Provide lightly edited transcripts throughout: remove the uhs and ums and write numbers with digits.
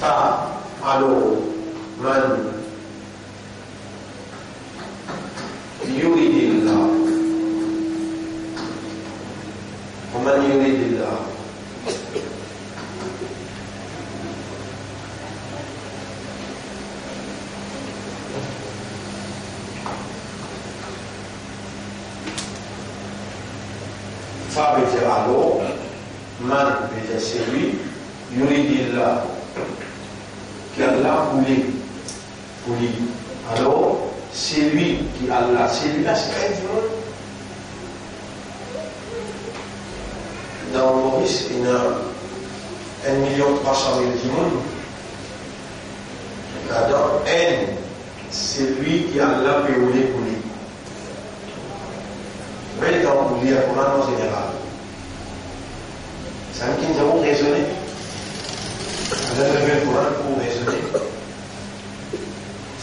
alors, man yuridillah. ومن يريد الله fa veut dire alors, man veut dire c'est lui, yuridillah, qui Allah voulait pour lui. Alors, c'est lui qui Allah, c'est lui là, c'est pas du monde. Dans Maurice, il y a 1 300 000 monde. Dans N, c'est lui qui Allah peut rouler pour lui. Mais dans pour lire le Coran en général, ça veut dire qu'ils avons raisonné. On a levé le Coran pour raisonner.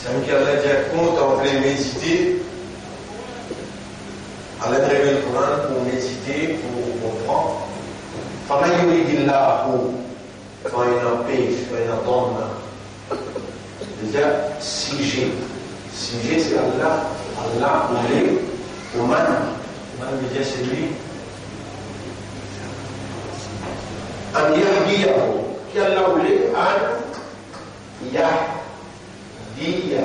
Ça veut dire qu'Allah dit contempler, méditer. Allah a levé le Coran pour méditer, pour comprendre. فَمَنْ يُرِدِ اللَّهُ quand il empêche, quand il entend, déjà, si j'ai, c'est Allah. Allah voulait, au man veut dire c'est lui. An yahdiyahu, qui Allah voulait, an yahdiyahu.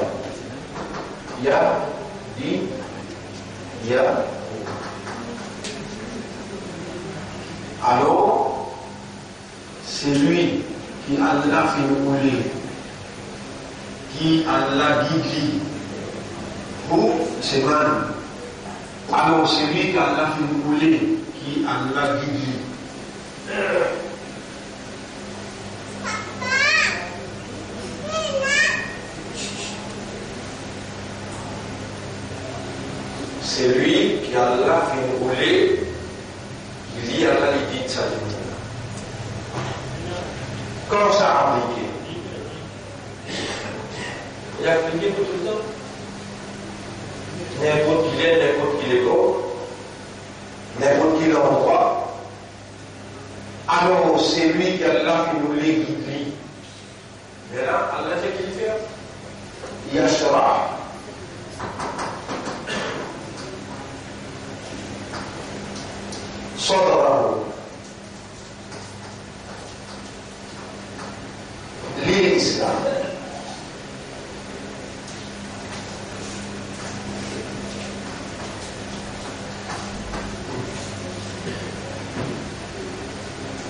Alors, c'est lui qui Allah fait rouler, qui Allah guide, pour c'est man. Alors, c'est lui qui Allah fait rouler, qui Allah guide. C'est lui qui Allah fait rouler. Il dit Allah lui dit ça. Comment ça a appliqué? Il a appliqué pour tout le temps. N'importe qui est, n'importe qui est beau, n'importe qui l'endroit. Alors c'est lui qui Allah fait nous les guider. Mais là, Allah fait qu'il fait. Yashra. صدره للإسلام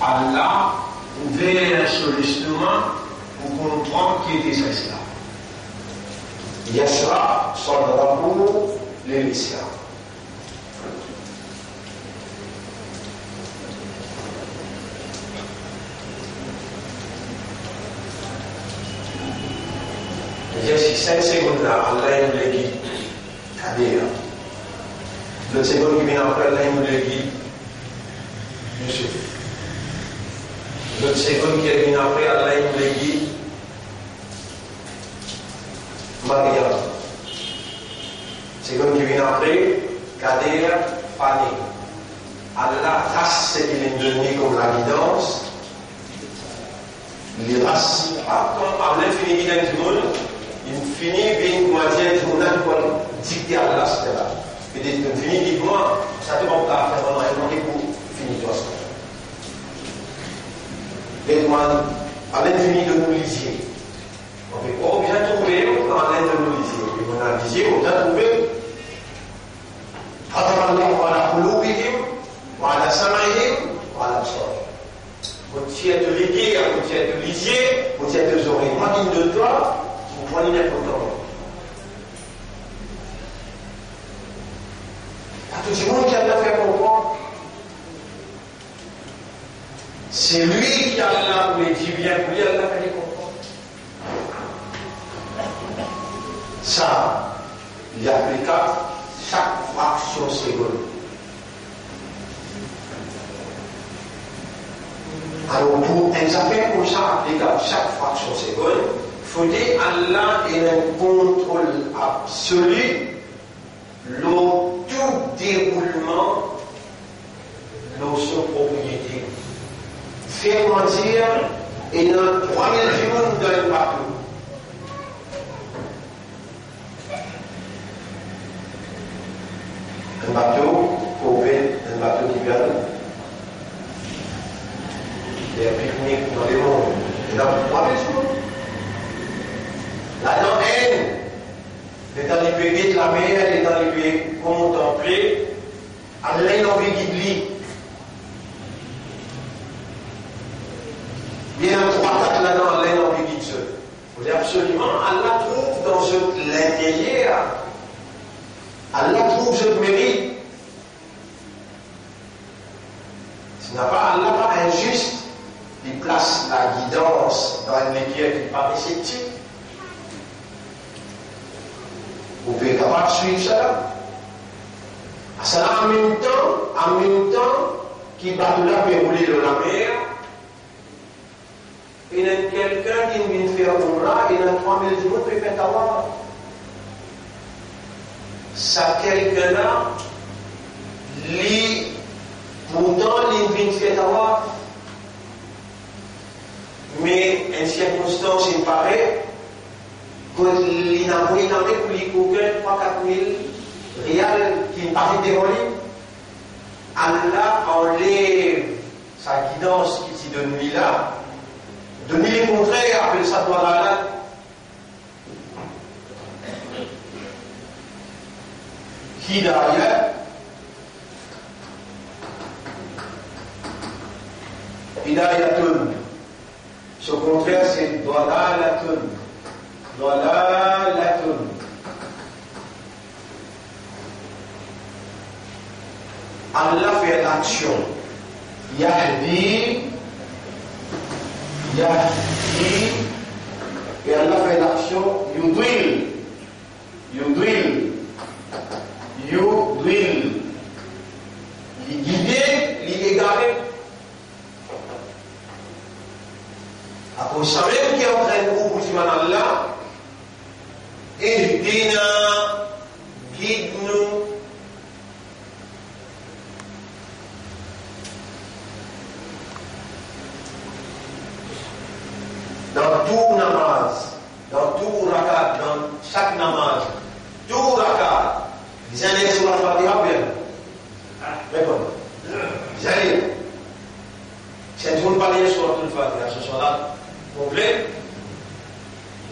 Allah ouvert sur l'instrument pour comprendre qui était cet islam. Yashra صدره للإسلام. Si 5 secondes là, Allah nous le guide, c'est-à-dire, le seconde qui vient après, Allah nous le guide, Yusuf. Le seconde qui vient après, Allah nous le guide, Maria. Seconde qui vient après, Kader, Fanny. Allah trace ce qu'il est donné comme la guidance, les races, par l'infini du monde. Il finit bien moi dire qu'on a quoi dicter à Allah cela. Et définitivement, ça te manque à faire vraiment pour finir toi ça. Et moi, à l'infini de nous lisier. On fait quoi? Bien trouver dans l'aide de nous lisier. Et on a lisier, on a trouvé. Khatamallahu ala qulubihim wa ala sam'ihim wa ala absarihim. Vous tiens de liguer, vous tiens de lisier, vous tiens de oreilles. Moi, digne de toi. Moi, il est content. Tout le monde qui a fait comprendre. C'est lui qui a là où il dit bien, pour lui, Allah fait comprendre. Ça, il applique à chaque fraction seconde. Alors, pour un affaire comme ça, applique à chaque fraction seconde, il faut dire Allah est un contrôle absolu, le tout déroulement de son propriété. Faire mentir, et dans 3000 jours, a 3000 jours. Là, dans N, il est dans les pays de la mer, il est dans les pays contempler, Allah il a envie de guider. Il y a 3-4 là-dedans, Allah il a envie de guider. Il faut absolument, Allah trouve dans l'intérieur, Allah trouve ce mérite. Ce n'est pas Allah pas injuste, il place la guidance dans une matière qui n'est pas réceptive. Vous pouvez capable de suivre ça. Ça en même temps, qui va là peut rouler dans la mer. Il y a quelqu'un qui vient faire Umrah, il y a 3000 jours qui fait avoir. Ça quelqu'un-là, pourtant, il vient faire avoir. Mais en circonstance, il paraît qu'il n'a pas pour les coquins 3-4 000 rials qui ne paraît déroulé. Allah enlève sa guidance qui s'y donne lui là. De mille contraires, appelle ça toi là. Qui derrière Hidayatun. Ce contraire, c'est Dalalatun. Dalalatun. Allah fait l'action. Yahdi. Et Allah fait l'action. Yudwil. Il guide, il égare. Après, ça même qui est en train de vous dire Allah, Ihdina, guide-nous. Dans tout namaz, dans tout rakat, dans chaque namaz, tout rakat, vous allez sur la Fatiha bien. D'accord. Vous allez. C'est tout le palier sur la Fatiha, ce soir-là. Complet.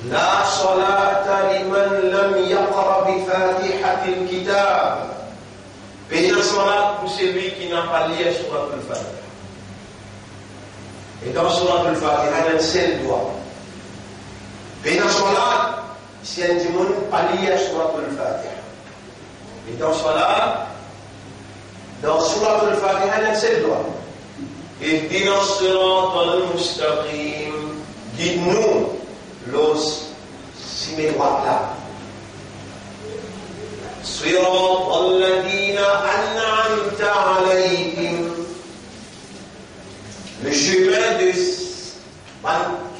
La salata liman lam yaqra bi fatihatil kitab. Payer la salat pour celui qui n'a pas lu Surat al-Fatiha. Et dans Surat al-Fatiha, il y a un seul doigt. Payer la salat, si un démon pas lu Surat al-Fatiha. Et dans Surat al-Fatiha, il y a un seul doigt. Ihdina as-sirata al-mustaqim. Guide-nous, los si mes droites là. صراط الذين أنعمت عليهم. Le chemin de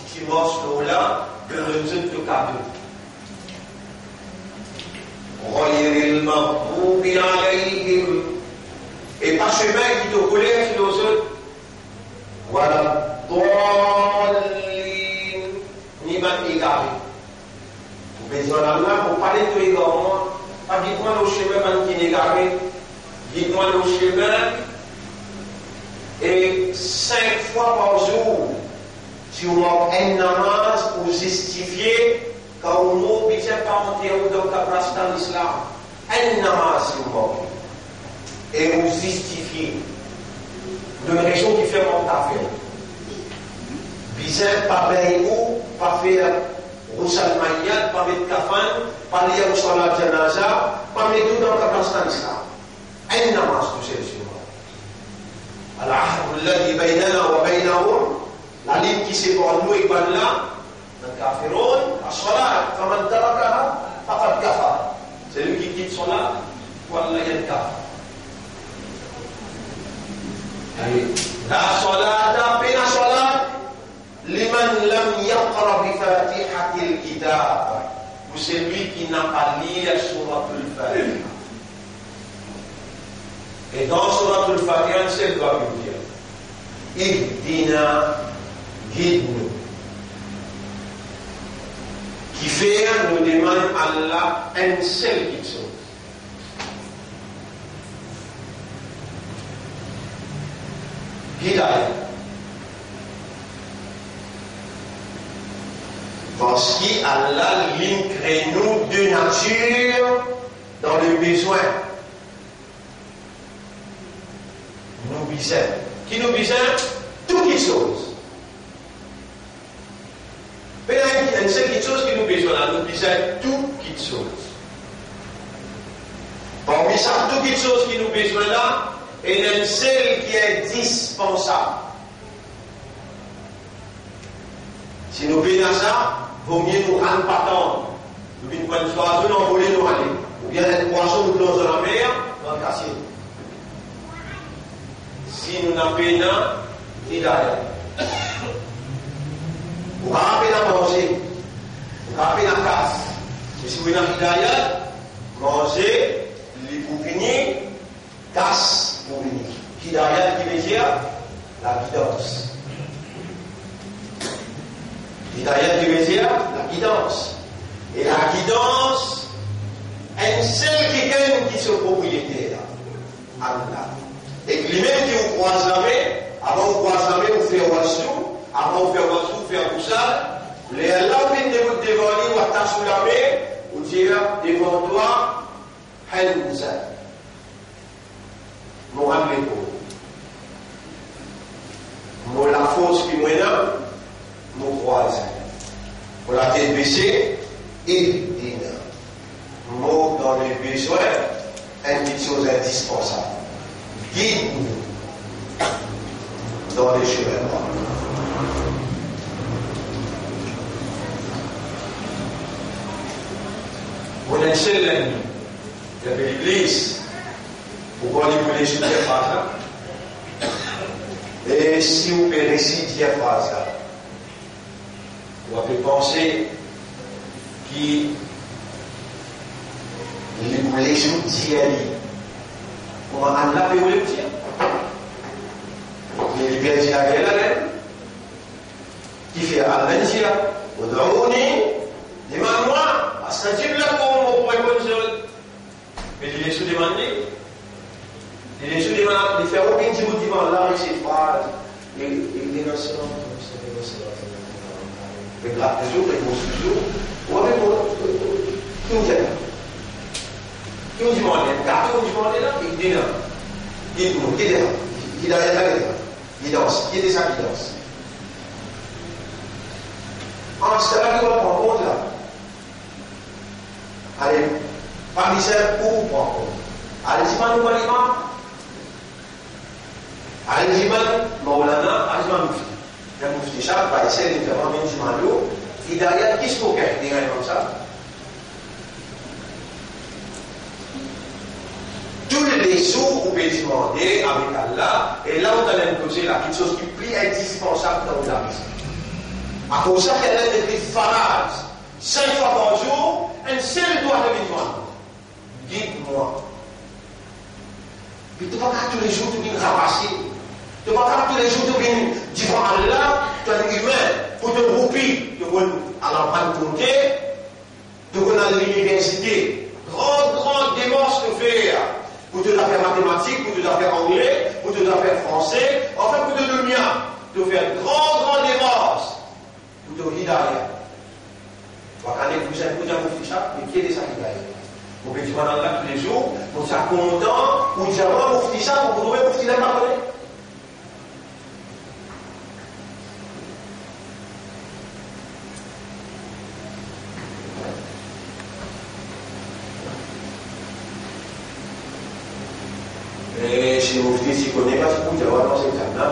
qui morceau là que résulte le cadeau. غير المغضوب عليهم. Et pas chemin qui te colère sur les autres. Voilà. Ni mal égaré. Vous besoin d'Allah pour parler de l'égarement. Pas dites-moi le chemin qui est égaré. Dites-moi le chemin. Et 5 fois par jour, si vous manquez un namaz pour justifier quand vous n'obéissez pas en théorie de la place dans l'islam. Un namaz si vous manquez. Et vous justifiez. D'une raison qui fait mon affaire. Bizarre, pas bien ou, pas faire Roussal Maïad, pas mettre kafan, pas lire Salat Janaza, pas mettre tout dans la place dans l'islam. Un namaz tout seul sur moi. Al-ahd alladhi baynana wa baynahum, la ligne qui sépare nous et Allah, le kafirun, as-salat, faman tarakaha, faqad kafar. C'est lui qui quitte salat, wallah yadkafar. La salat, pina salat, liman lam yaqra bi fatihatil kitab. Pour celui qui n'a pas lu la Surat al-Fatiha. Et dans Surat al-Fatiha, c'est le doigt nous dire Ihdina, guide-nous. Qui fait, nous demande Allah un seul guide. Hidayah. Parce qu'Allah crée nous de nature dans le besoin. Nous besoin. Qui nous besoin? Toutes les choses. Mais il y a une seule chose qui nous besoin là. Nous besoin toutes les choses. Parmi ça, toutes les choses qui nous besoin là, il y a une seule qui est indispensable. Si nous payons ça, il vaut mieux nous rendre pas tant. Nous venons prendre un oiseau, nous voler, nous aller. Ou bien un poisson, nous plongeons dans la mer, nous en casser. Si nous n'avons pas d'hidayat. Vous n'avez pas à manger. Vous n'avez pas à casse. Mais si vous avez d'hidayat, manger, pour finir, casse pour finir. Hidayat qui veut dire la guidance. Hidayat qui veut dire la guidance. Et la guidance, une seule qui gagne qui se propriétaire. Allah. Et lui-même qui vous croise la main, avant vous croise la main, vous faites wassou, avant vous faites wassou, vous faites tout ça, les Allah viennent de vous dévoiler, vous attachez sous la main, vous dire devant toi, Hamza. Mon ramener pour la force qui m'est là, mon croise. Pour la tête baissée, et mot dans les besoins, une chose indispensable. Guide-nous dans les chemins droits. On a une seule ennemi. Il y avait l'Église. Pourquoi il voulait étudier cette phrase-là? Et si vous pouvez réciter cette phrase-là, vous pouvez penser qu'il voulait étudier. Comment Allah peut vous le dire? Il vient dire à elle, qui fait Allah dire, Oudrouni, demande-moi, astajib lakum, pour répondre. Mais il est sous-demandé. Il est sous-demandé, il fait aucun type de demande là, il s'est phrase. Il est dans ce nom, il gratte toujours, il pose toujours. Ou avec qui vous êtes? Qui vous demande? Gâteau, vous demandez là, il dit là. Dites-nous, qui est là? Qui est là? Il danse. Qui est ça qui danse? Ah, c'est là qu'il va prendre compte là. Allez, parmi ça, où vous prendre compte? Allez, dis-moi, nous, l'imam. Allez, dis-moi, Maulana, allez, Mufti. Le Mufti, chaque fois, il essaie de faire un minimum. Et derrière, qu'est-ce qu'on fait? Des gens comme ça. Tous les jours, vous pouvez demander avec Allah, et là, on a l'imposé la petite chose qui est plus indispensable dans la vie. À cause de ça, qu'elle a des phrases, 5 fois par jour, un seul doigt de demander. Dites-moi. Mais tu ne vas pas tous les jours, tu viens ramasser. Tu ne vas pas tous les jours, tu viens dire à Allah, tu es un humain, pour te grouper, tu vas à la rencontre, tu vas à l'université. Grande démarche de faire. Pour te faire mathématiques, pour te faire anglais, pour te faire français, enfin pour te le mien. Tu vas faire grande démarche. Pour te dire derrière. Vous allez vous imposer un petit chat, mais qui est ça qui va aller? Vous pouvez dire dans le cas tous les jours, pour ça content, ou dire moi, mon petit chat, pour trouver mon petit lait pardonné. Et chez mon fils, il connaît pas ce que vous avez dans cette table-là.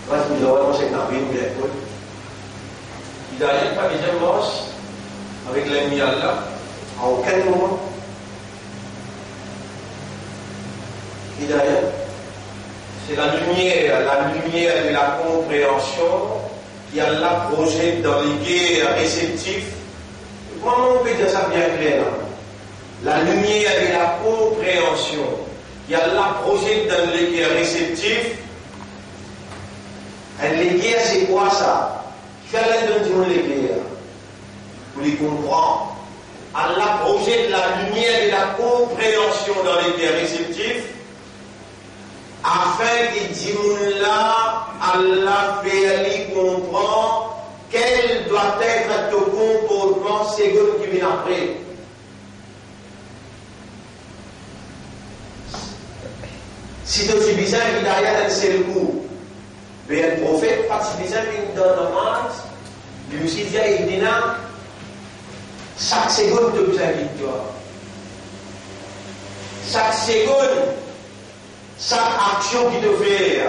Pas ce que vous avez dans cette table, ou l'école. Il n'a rien pas déjà mort avec l'ennemi Allah, à aucun moment. Il n'a rien. C'est la lumière de la compréhension qui Allah projette dans les guerres réceptifs. Comment on peut dire ça bien clair là? La lumière de la compréhension. Il y a la projette dans les guerres réceptifs. Et les guerres, c'est quoi ça? Quelle est les guerres? Vous les comprenez. Allah projette la lumière de la compréhension dans les guerres réceptifs afin que Dimoun là, Allah fait lui comprendre quel doit être ton comportement second qui vient après? Si tu es bizarre, il y a un seul coup. Mais le prophète, pas si bizarre, il donne un match, lui aussi dit, il dit, chaque seconde, tu as besoin de toi. Chaque seconde, chaque action qui te fait,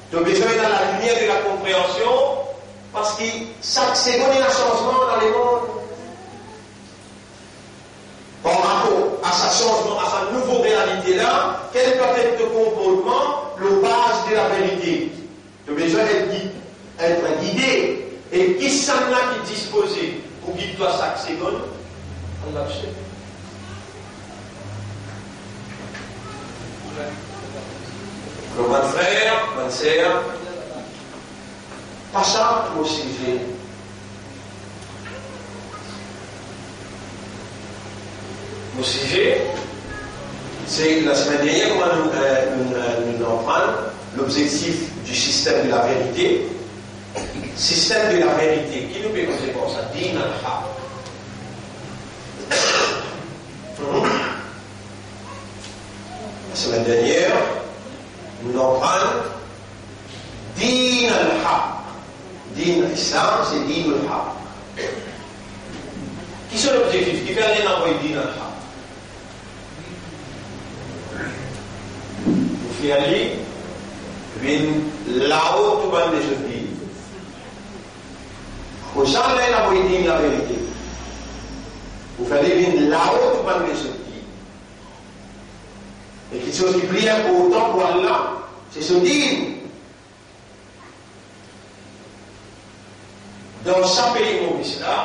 tu as besoin dans la lumière de la compréhension, parce que chaque seconde, il y a un changement dans le monde. Par rapport à ce changement, à sa nouvelle réalité-là, quel doit être le comportement, le base de la vérité? Tu as besoin d'être guidé. Et qui s'en a qui est disposé pour guider toi chaque seconde? Allah sait. Mon frère, ma sœur, pas ça au sujet. Au sujet, c'est la semaine dernière, nous apprenons l'objectif du système de la vérité. Système de la vérité, qui nous peut poser pour ça? Din al-Haq. La semaine dernière, nous apprenons Din al-Haq. Din l'Islam, c'est Din al-Haq. Qui sont l'objectif? Qui fait rien envoyer Din al-Haq? Vous faites aller, là-haut, tout le monde les dit. Au champ, là, il a envoyé la vérité. Vous faites aller là-haut, tout le monde les dit. Et quelque chose qui plie autant pour Allah, c'est ce digne. Dans chaque pays mauvais là,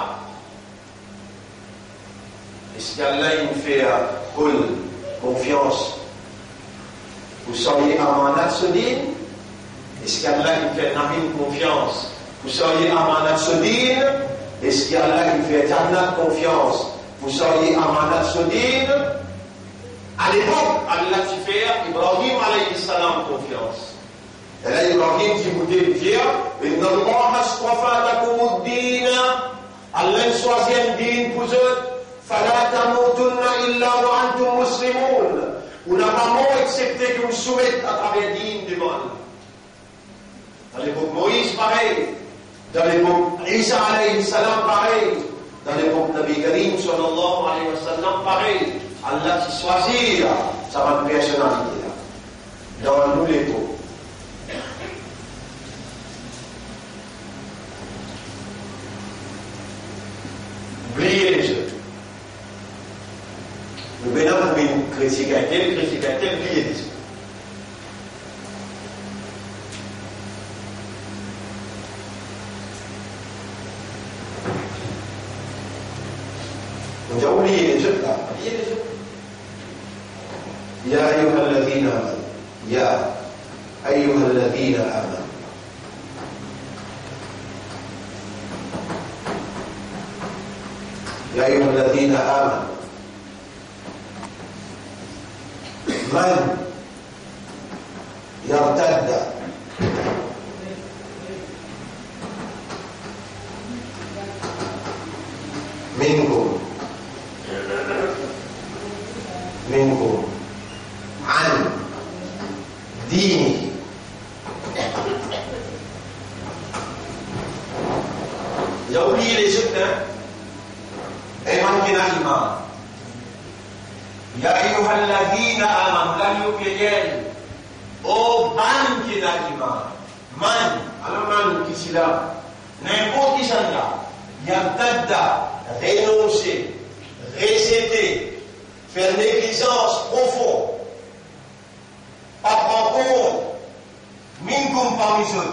est-ce qu'Allah il fait confiance? Vous seriez amanat ce digne? Est-ce qu'Allah il fait confiance? Vous seriez amanat ce digne? Est-ce qu'Allah il fait jannat confiance? Vous seriez amanat ce digne? À l'époque, Allah qui fait Ibrahim alayhi salam confiance. Et là, Ibrahim qui voulait dire Inna Allah astafa lakum ad-din. Allah choisit un din pour eux. Fala tamutunna illa wa antum muslimun. On n'a pas mort excepté que vous soumettez à travers din du monde. Dans l'époque Moïse, pareil. Dans l'époque Isa alayhi salam, pareil. Dans l'époque Nabi Karim sallallahu alayhi wa sallam, pareil. Allah qui choisit sa personnalité dans nous les taux. Oubliez les autres. Nous venons pour une critique à tel, oubliez les autres. On a oublié les autres là, oubliez les autres. يا أيها الذين آمنوا يا أيها الذين آمنوا يا أيها الذين آمنوا من يرتد منكم عن دينه Il a oublié les autres, et manqué l'aliment. Ya ayyuhal ladhina amanu, la yuqiyel, oh manqué l'aliment. Man, alors man qui s'y là, n'importe qui s'en là, yartadda, renoncer, récéder, faire négligence profonde, pas prendre compte, minkum parmi eux,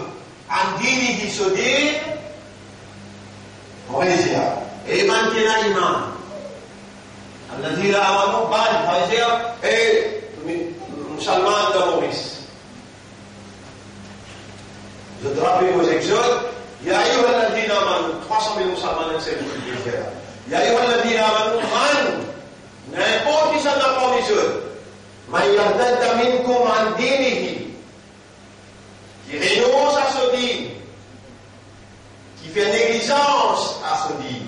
en dini qui se dit, et maintenant l'imam. الذين آمنوا بعد هذا et musulmans de Maurice. Je te rappelle vos exodes. يا أيها الذين آمنوا 300 000 musulmans c'est le qui fait. يا أيها الذين آمنوا من n'importe qui s'en a parmi eux. من يرتد منكم عن دينه qui renonce à ce dîme. qui fait négligence à ce dit.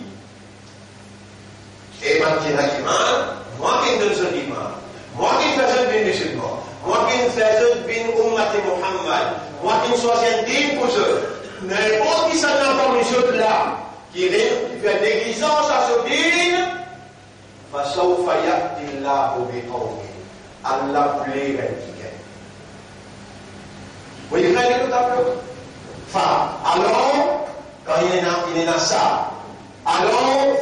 Et moi qui ne se dis pas, moi qui ne fais bien musulman, moi qui ne fais bien Ummati Muhammad, moi qui ne sois un digne pour eux, n'importe qui s'en entend les choses là, qui fait négligence à ce digne, فسوف يأتي الله بقوم Allah plaît avec vous voyez quand il est tout à fait. Enfin, alors, quand il est dans ça, alors,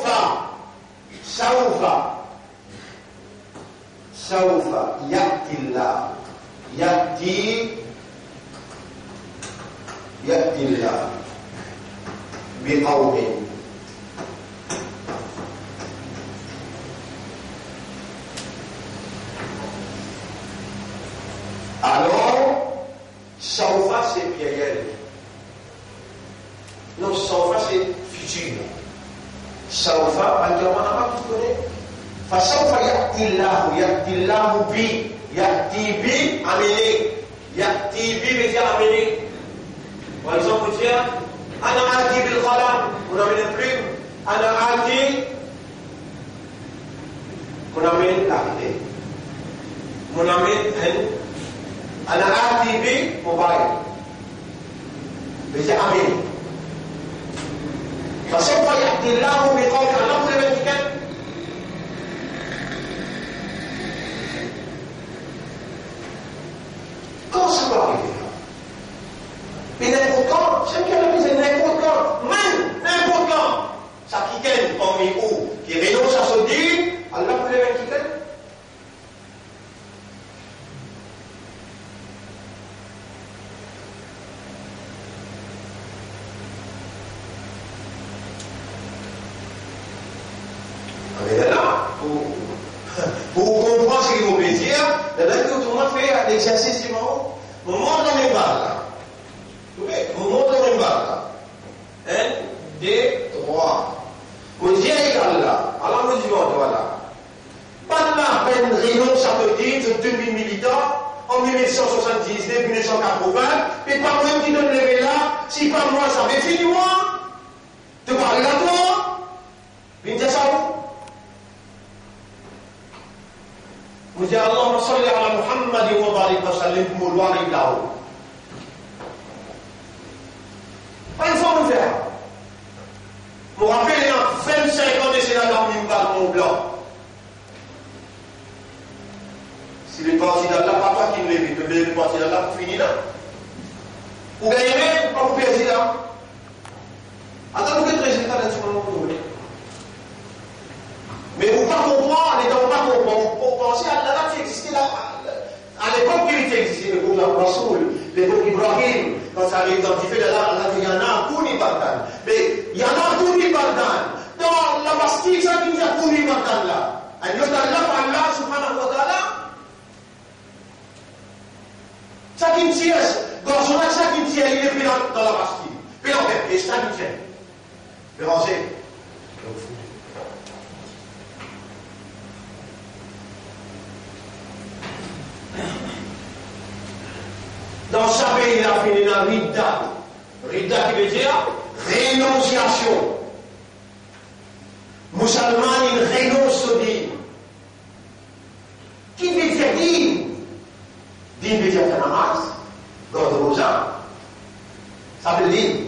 سوف يأتي الله يأتي الله بقوم alors Saufa c'est pluriel. Non, Saufa c'est futur. Saufa, maintenant tu connais. Fasaufa ya'ti Allahu bi. Ya'ti bi, amener. Ya'ti bi veut dire amener. Par exemple, vous dire, Ana ati bil qalam, on amène une plume. Ana ati, on amène l'arrêté. On amène un. Ana ati bi mobile. Veut dire amener. Fasaufa ya'ti Allahu bi qawli. Allah vous l'avez dit quand? Comment ça va arriver là? Mais n'importe quand, j'aime bien la mise n'importe quand, même n'importe quand, ça qui gagne parmi où, qui renonce à se dire, Allah peut les mettre qui gagne. Mais là, pour comprendre ce qu'il vous plaît dire, là, tout le monde fait l'exercice du moment. On monte dans les balles là. On monte dans les balles là. 1, 2, 3. On dit égal là. Alors on dit voilà. Pas de la peine renonce à te dire de 2000 militants en 1979, 1980, et par même qui donne les là, si pas moi ça avait fini moi. De parler à toi. Viens dire ça où? Vous dites Allahumma salli ala Muhammad wa barik wa sallim pour le arrive là-haut. Pas une fois vous faire. Je me rappelle, il y a 25 ans de sénat dans le Mimbar Mont Blanc. Si les partis d'Allah, pas toi qui me l'évite, mais les partis d'Allah, vous finissez là. Vous gagnez même, pas vous président. Attends, vous êtes résultat dans ce moment où vous voulez. Mais vous ne pas comprendre, les gens ne pas comprendre. Vous pensez à l'Allah qui existait là. À l'époque qu'il existait, le groupe d'Abrasoul, l'époque d'Ibrahim, quand ça a identifié l'Allah, il y en a un coup ni Bagdad. Mais il y en a un coup ni Bagdad. Dans la Bastille, ça qui dit un coup ni Bagdad là. Un autre Allah, subhanahu wa ta'ala. Ça qui me tient, dans son acte, ça qui me tient, il est pris dans la Bastille. Puis en fait, et ça qui me tient. Vérangez. Dans chaque pays, il a fini dans Ridda. Ridda qui veut dire rénonciation. Musulman, il renonce au dîme. Qui veut dire dîme? Dîme veut dire faire namaz, garde rosa. Ça veut dire dîme.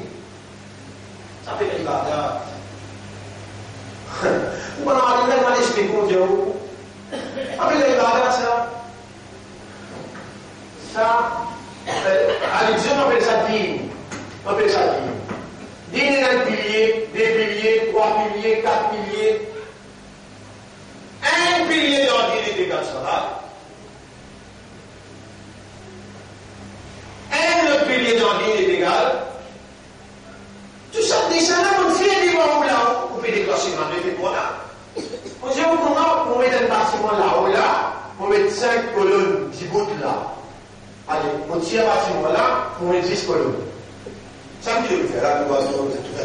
Ça veut dire ibadat. Ou bien on va aller expliquer mon Dieu. Après l'ibadat, ça. À l'Égypte, on appelle ça dîme. On appelle ça dîme. Dîme est un pilier, 2 piliers, 3 piliers, 4 piliers. Un pilier dans le dîme est égal salat. Un autre pilier dans le dîme est égal. Tout ça, des salades, on fait des bons là. On fait des bâtiments de pour là. On dit, on met un bâtiment là, ou là, on met 5 colonnes, 10 bouts là. Allez, on tire à ce moment-là, on met 10 colonnes. Ça me dit de le faire. Là, tu vas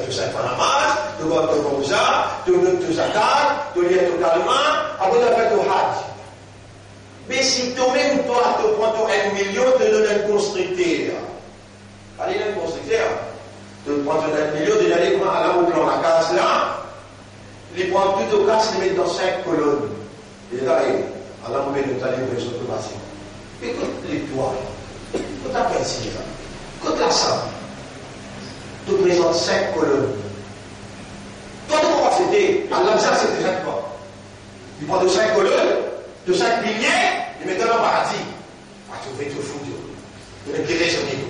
tout ça faire la masse, tu vas tout comme ça, tu vas tout zakat, tu vas totalement, après tu vas faire tout hajj. Mais si toi-même, toi, tu prends 1 million, tu donnes un constructeur. Allez, un constructeur. de prendre un milieu, de d'aller prendre à la route dans la case là, les prendre tout au cas, les mettre dans 5 colonnes. Et là, à la mauvaise nous allons ouvrir sur le bâtiment. Écoute l'étoile, écoute la principe, écoute la salle. Tu présentes 5 colonnes. Toi, tu vas fêter, à l'Amsa, c'est déjà toi. Il prend de 5 colonnes, de 5 piliers, et met dans le paradis. Ah, tu fais tout fou, Dieu. Tu vas tirer sur niveau.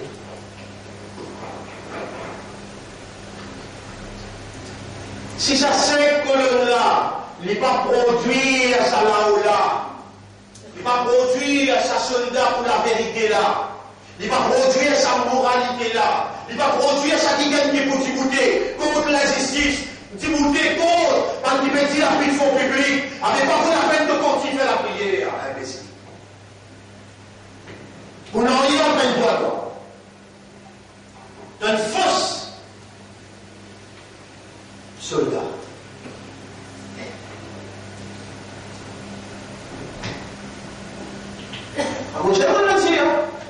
Si ça 5 colonnes-là, il n'est pas produit à sa là-haut-là, il n'est pas produit à sa soldat pour la vérité-là, il n'est pas produit à sa moralité-là, il n'est pas produit à sa dignité pour t'ibouter contre l'injustice, t'ibouter contre, parce qu'il peut dire la fonds public, avec pas la peine de continuer la prière, imbécile. Pour n'en rien à peine toi. T'as une fausse soldat.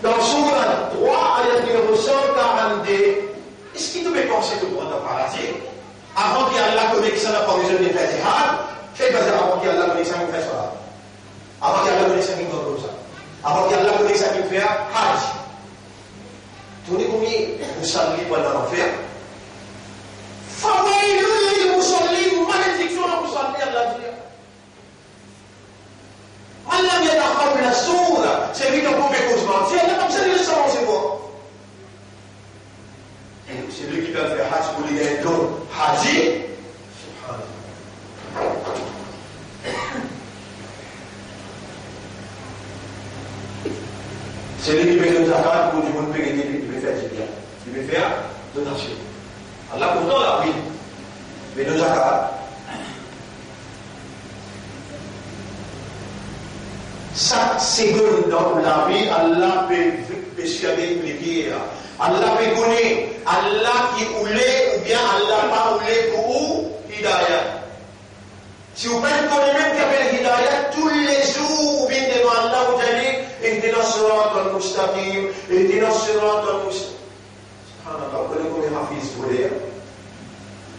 Dans le Sourate 3, ayat numéro 142, est-ce qu'il devait penser que pour un paradis, avant qu'il y ait la connexion à la provision des faits c'est basé avant qu'il y ait la connexion qui fait ça. Avant qu'il y ait la connexion qui fait ça. Avant qu'il y ait la connexion qui fait Hajj. Tous les combien vous savez pendant l'enfer. Fawaïlou, vous savez, vous malédiction, vous savez la vie. Allah vient d'avoir la sourde, c'est lui qui a prouvé qu'on se mentit, il a comme ça, il le sent, c'est quoi? C'est lui qui va faire Hajj pour les gars d'eau. Haji, c'est lui qui fait le zakat pour du monde payer, il veut faire du bien. Il veut faire donation. Allah pourtant l'a pris. Mais le zakat, chaque seconde dans la vie, Allah peut expliquer. Allah peut connaître. Allah qui oulait ou bien Allah pas oulé pour vous, Hidayah. Si vous connaissez même qui appelle Hidayah, tous les jours, vous venez devant Allah, vous allez, Ihdina Sirat al-Mustaqim, Ihdina Sirat al-Mustaqim. Subhanallah, vous connaissez combien Hafiz voulait,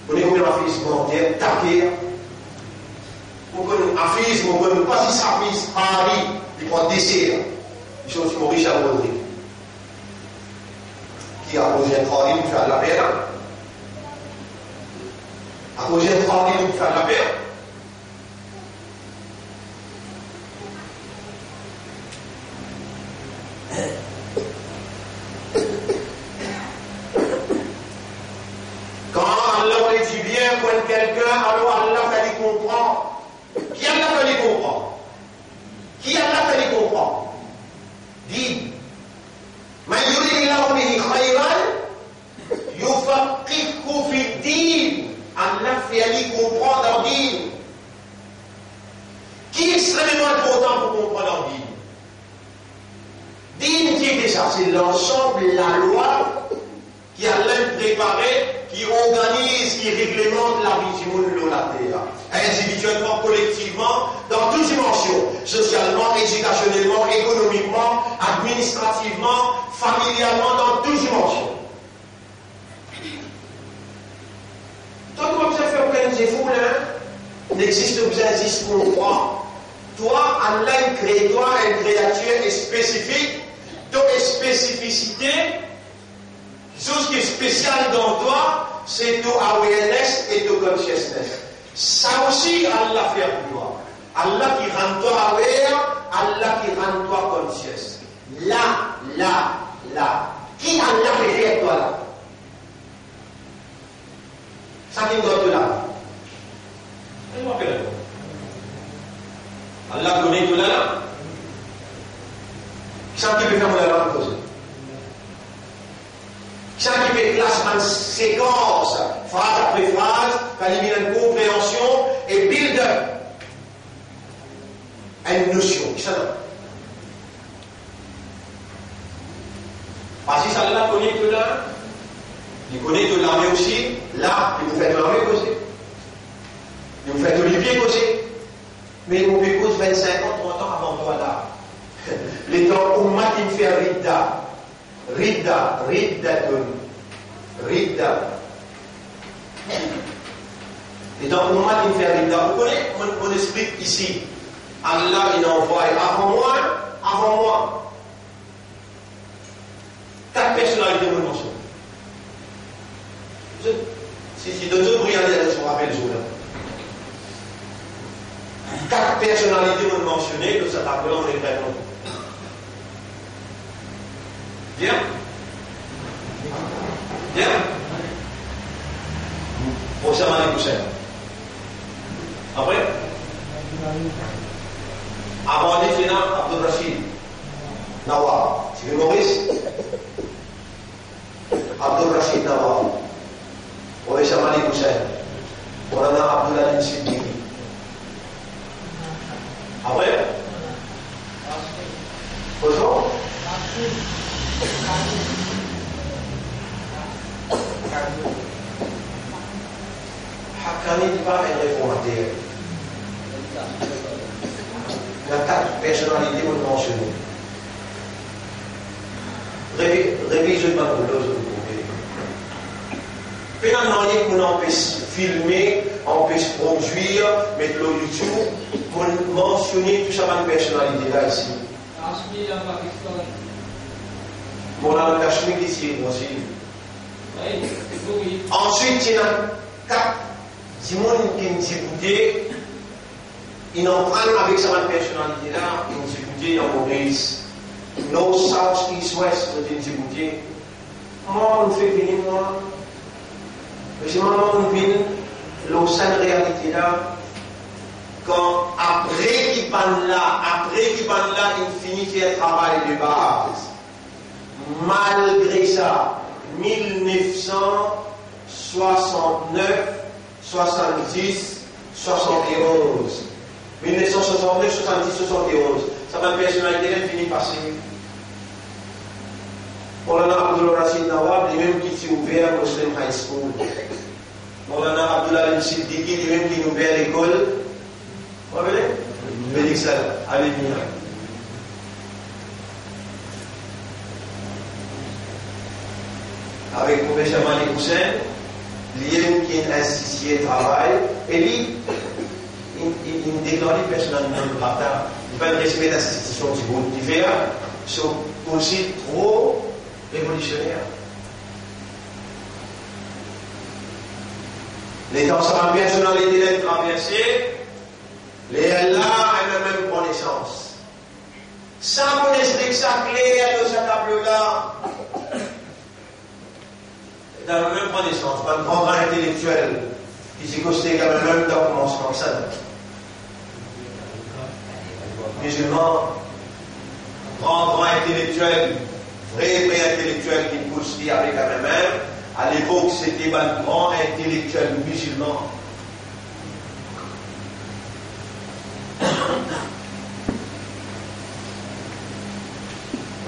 vous connaissez combien Hafiz mentait, taquer. Vous connaissez Hafiz, vous connaissez pas si Hafiz, Hari, il prend des serres. Ils sont aussi Maurice Abaudry. Qui a posé un travail pour faire la paix. A posé un travail pour faire la paix. Quand Allah dit bien pour quelqu'un, alors Allah fait lui comprendre. Qui Allah fait lui comprendre? Qui Allah fait lui comprendre? Dit. من يريد الله به خيرا يفقهه في الدين. Allah fait lui comprendre en dîne. Qui est extrêmement important pour comprendre en dîne? Dîne qui est déjà, c'est l'ensemble, la loi qui a l'air préparé, qui organise, qui réglemente la vie du monde de la terre. Individuellement, collectivement, dans toutes dimensions, socialement, éducationnellement, économiquement, administrativement, familialement, dans toutes dimensions. Toi, comment tu as fait organiser vous, là? N'existe pas, existe pour toi. Toi, Allah, crée toi, une créature spécifique, donc spécificité, chose qui est spéciale dans toi, c'est ton awareness et ton consciousness. Ça aussi, Allah fait pour toi. Allah qui rend toi aware, Allah qui rend toi conscious. Là. Qui Allah fait faire toi là? Ça qui doit te là. Je m'appelle. Allah connaît tout là. Ça qui peut faire mon erreur de poser. Ça qui fait classement de séquence, phrase après phrase, éliminer une compréhension et build up. Une notion. Ça donne. Parce que ça là connaît tout là. Il connaît tout l'armée aussi. Là, il vous fait l'armée aussi. Il vous fait Olivier aussi. Mais il vous fait cause 25 ans, 30 ans avant toi là. Les temps où Matin fait Ridda. Ridda. Ridda. Et donc, nous allons faire Ridda. Vous connaissez, on explique ici. Allah, il envoie avant moi. 4 personnalités mentionnées. Si de deux brillants, je me rappelle jour là. 4 personnalités mentionnées, que ça t'appelle en écrivant. Bien? Bien? Prochain année prochaine. Après? Avant les Fina, Abdul Rashid. Nawab. C'est Maurice? Abdul Rashid Nawab. Prochain année prochaine. On a Abdullah Siddiqui. Après? Bonjour? Haqqani n'est pas un réformateur. Il y a 4 personnalités mentionnées. Révision de ma boulot, finalement, on empêche filmer, empêche produire, mettre le YouTube, pour mentionner tout ça dans une personnalité là ici. Kashmir en Pakistan. Mon nom Kashmir ici aussi. Oui. Ensuite, il y a 4 Simone qui nous écoutait, ils en prennent avec sa personnalité là, ils nous écoutaient dans Maurice. North, South, East, West, nous écoutaient. Moi, on fait venir moi. Mais c'est moment où on vient, la réalité là, quand après qu'il parle là, il finit de travail de base. Malgré ça, 1969, 70, 71. 1969, 70, 71. Ça va personnalité, elle finit passer. Maulana Abdul Rashid Nawab, lui-même qui s'est ouvert à Muslim High School. Maulana Abdullah Siddiqui, lui-même qui a ouvert l'école. Vous voyez? Bédixal, allez venir. Avec le professeur Malik Hussein, lui-même qui est institué de travail, et lui, il déclare personnellement le partage. Il va respecter l'institution du groupe d'hiver, sont aussi trop révolutionnaires. Les temps sont personnalité d'être traversés, les là ont la même connaissance. Sans qu'on explique ça clair de cette table-là, dans la même connaissance, pas de grand intellectuel qui s'est costé quand même dans le commencement que ça. Musulman, grand intellectuel, vrai intellectuel qui pousse avec la même. À l'époque, c'était un grand intellectuel musulman.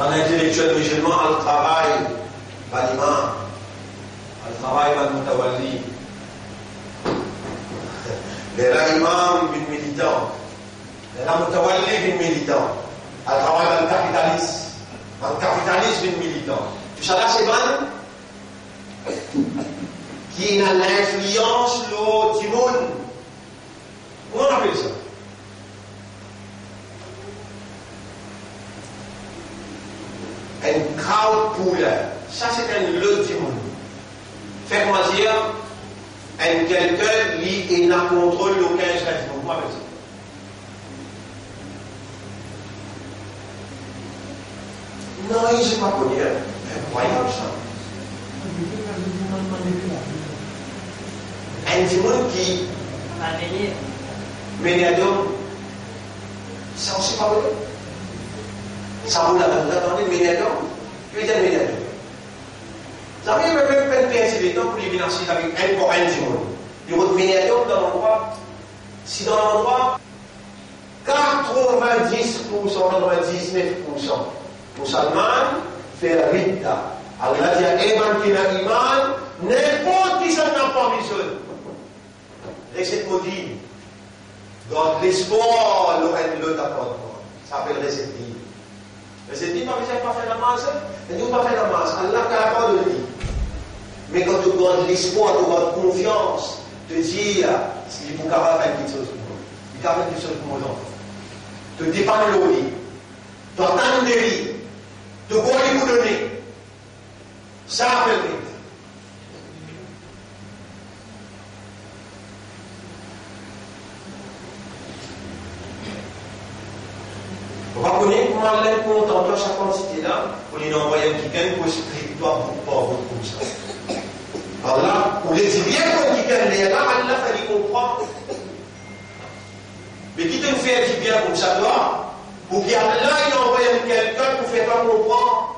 Un intellectuel musulman, elle travaille dans l'imam, elle travaille dans le mutawalli. L'imam est militant. Le mutawalli est militant. Elle travaille dans le capitalisme. Dans le capitalisme est militant. Tout ça là, c'est bon qui a l'influence du monde. Comment on appelle ça? Un crowd puller. Ça, c'est un lot du monde. Faites-moi dire, un quelqu'un qui n'a contrôle aucun changement. Comment on appelle ça? Non, il ne s'est pas connu. Incroyable ça. Un monde qui médiador, ça aussi pas vrai. Ça vous l'attendez, médiador, tu es un médiador. Ça veut dire même pas de les temps pour les financer avec un pour un du monde. Le votre médiador dans l'endroit, si dans l'endroit, 90%, 99% musulmans fait ridda. Alors là, il y a Iman qui n'a iman, n'importe qui ça n'a pas mis. Recette maudite. Donc l'espoir, le d'accord. Ça s'appelle recette divine. Recette divine, pas faire la masse. Et nous pas faire la masse. Allah n'a pas de dire. Mais quand tu donnes l'espoir, tu donnes confiance, te dire, il faut faire quelque chose pour moi. Il faut faire quelque chose pour moi. Te dépendre de lui. Tu entends de lui. Tu vois lui vous donner. Ça appelle lui. Vous comprenez comment elle est contente à chaque quantité là, pour lui envoyer quelqu'un pour spirituel pour votre comme ça. Alors là, on les dit bien comme quelqu'un est là, Allah fait lui comprendre. Mais qui te fait du bien comme ça, toi, pour qu'il y ait là, il envoie quelqu'un pour faire pas comprendre.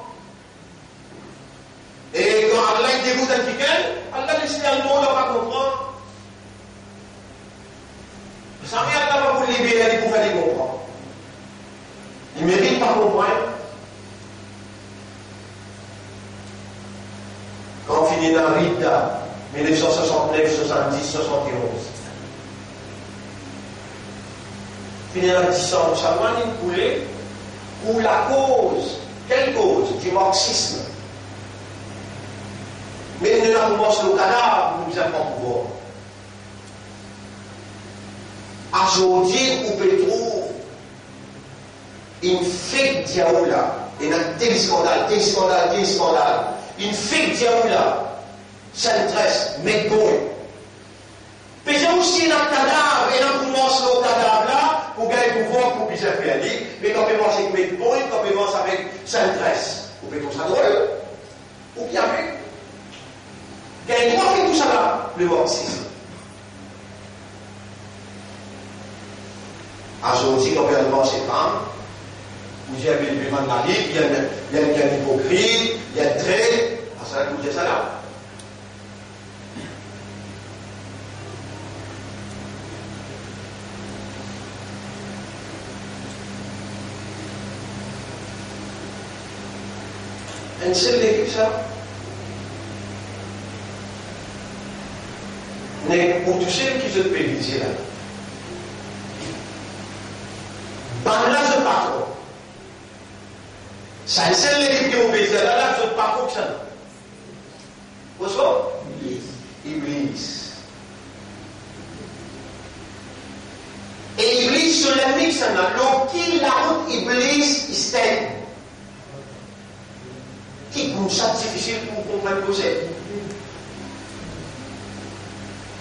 Et quand Allah il dégoûte à quelqu'un, Allah laisse le monde à pas comprendre. Ça vient là pour libérer pour faire les comprendre. Il ne mérite pas comprendre. Quand on finit dans Rita, 1969, 70, 71. Finit dans 10 ans, ça doit nous couler pour la cause. Quelle cause? Du marxisme. Mais nous avons commencé le cadavre, nous n'avons pas pouvoir. Aujourd'hui, où peut trouver une fake diaoula, et il y a tel scandale, une fake diaoula, centresse, mais bon. Mais il y a aussi un cadavre, et on commence le cadavre là, pour gagner pouvoir, pour bien faire aller, mais quand on commence avec met bon, quand on commence avec centresse, vous pouvez tout ça drôle, ou bien avec. Quel droit fait tout ça là, le marxisme. Aujourd'hui, quand on pense ces femmes, vous avez le paiement de la vie, il y a une hypocrite, il y a un trait, ça va vous dire ça là. Un seul équipe ça. Mais pour tous ceux qui se pénalisent là, ban là je parle. Ça c'est seule équipe qui obéit là je parle comme ça. Vous savez? Iblis. Et Iblis sur la mix là, qui la route Iblis est qui comme ça difficile pour comprendre que c'est.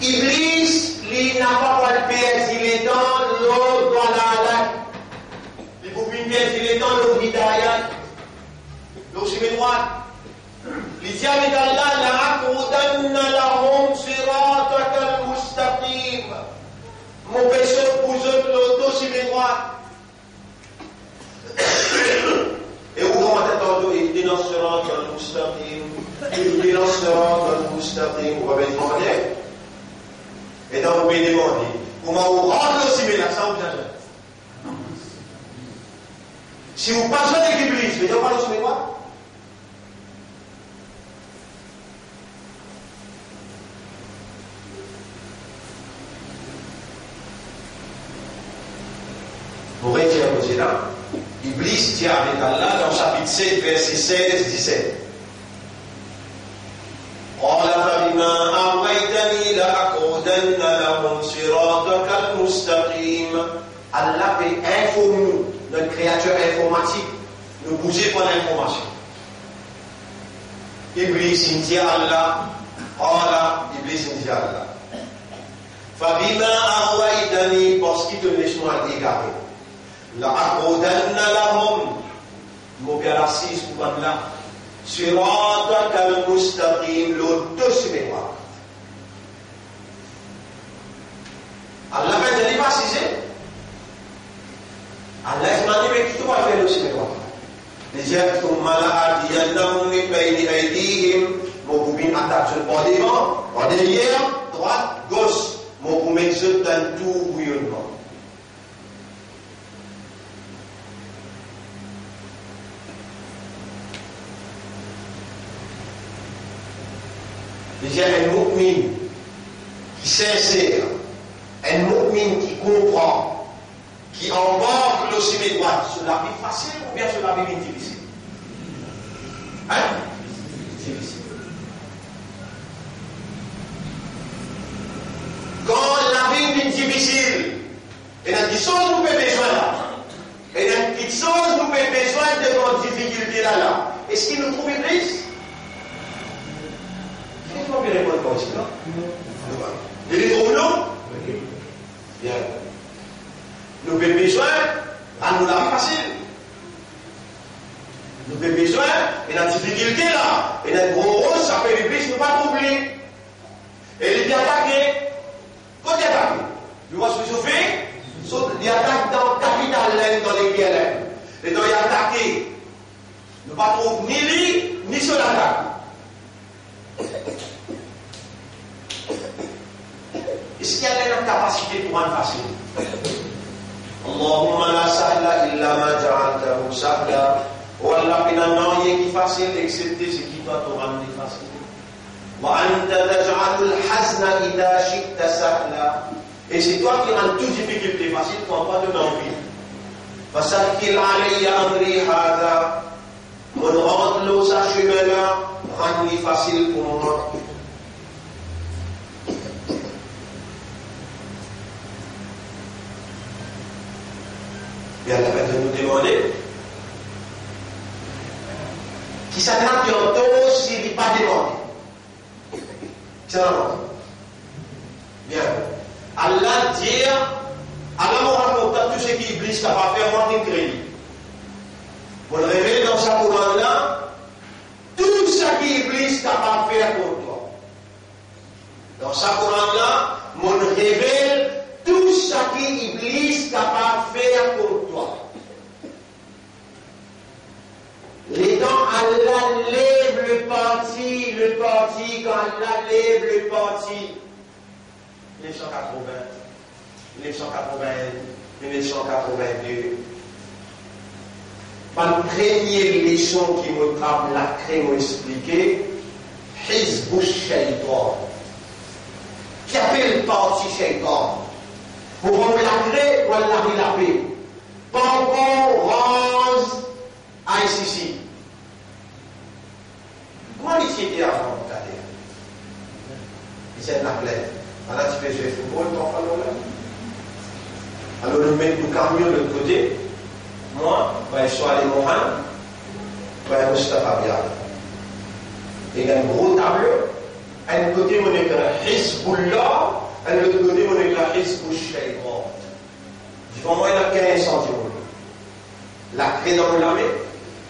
Iblis, il n'a pas de perdre, il est dans l'eau, dans la. Il faut plus perdre, il est dans l'eau, l'eau droite. Il dit avec Allah, la lahum siratak al-mustaqim. Mon péché pour eux, l'eau droite. Et où comment t'attends, il dit dans sirat al-mustaqim. Il dit dans sirat al-mustaqim. Vous avez demandé. Et donc, vous pouvez demander, comment vous rendez aussi bien là, ça vous a. Si vous passez avec l'Iblis, vous n'avez pas le souhait quoi? Vous retirez posé là. Iblis dit avec Allah dans chapitre 7, verset 16-17. قال فبما أغويتني لأقعدن لهم صراطك المستقيم. Allah peut informer notre créature informatique, nous bouger pour l'information. Iblis il dit Allah, Iblis il dit Allah. فبما أغويتني parce qu'il te laisse moi égaré. لأقعدن لهم m'opérasis pour Allah. صراطك المستقيم l'auto-suivre. Allah va dire pas si c'est. Allah m'a dit mais qui doit faire le suivre. Déjà ثم لآتينهم من بين أيديهم mon boubine attaque sur le bord devant, bord derrière, droite, gauche. Mon boubine se donne tout bouillonnement. Déjà, un mu'min qui sincère, un mu'min qui comprend, qui embarque le ciné droit sur la vie facile ou bien sur la vie difficile? Hein? Difficile. qui difficile. Et dans qui chose nous avons besoin là. Et dans qui chose nous avons besoin de nos difficultés là. Est-ce qu'il nous trouve Iblis? Qu'est-ce qu'on peut répondre comme ça? Il est trouve nous? Bien. Nous avons besoin, à nous la facile. Nous avons besoin, et dans la difficulté là, et dans le gros rôle, ça fait Iblis, nous ne pas troubler. Et il est attaqué. Quand il est attaqué, il voit ce que je fais. Il attaque dans le capital, dans les PLM. Et donc il est attaqué. Nous ne pas trouver ni lui, ni son attaque. Est-ce qu'il y a une capacité pour rendre facile? Allahumma la sahla illa ma ja'altahu sahla. Oh Allah, il n'y a rien qui est facile, excepté ce qui doit te rendre facile. وأنت تجعل الحزن إذا شئت سهلا. Et c'est toi qui rends toute difficulté facile quand pas de l'envie. فسهل علي أمري هذا. On rentre l'eau sa chemin là, rends-lui facile pour moi. Bien, la peine de nous demander qui s'attend bientôt s'il n'est pas demandé. C'est un bien. Allah dit, Allah m'a raconté tout ce qui Iblis n'a pas fait, moi qui créé. On le révèle dans sa Coran là, tout ce qui Iblis n'a pas fait pour toi. Dans sa Coran là, on révèle tout ce qui Iblis n'a pas fait pour toi. Les dents, Allah lève le parti, quand Allah lève le parti. 1980, 1981, 1982. Par la première leçon qui me trappe la crème expliqué, Hizbush Shaitan. Qui appelle le parti Shaitan? Pour on la crée ou Allah la paix. Pampon, Rose, ICC. Comment il était avant, regardez? Il s'est la plaine. Alors tu fais jouer football, ton frère. Alors le mec du camion de l'autre côté, moi, je suis allé Mohan, je suis Mustafa Bial. Il y a un gros tableau. Un côté, on est un Hizbullah, et l'autre côté, on est un Hizbush Shaitan. Devant moi, il y a 15 centimes. La clé dans la main,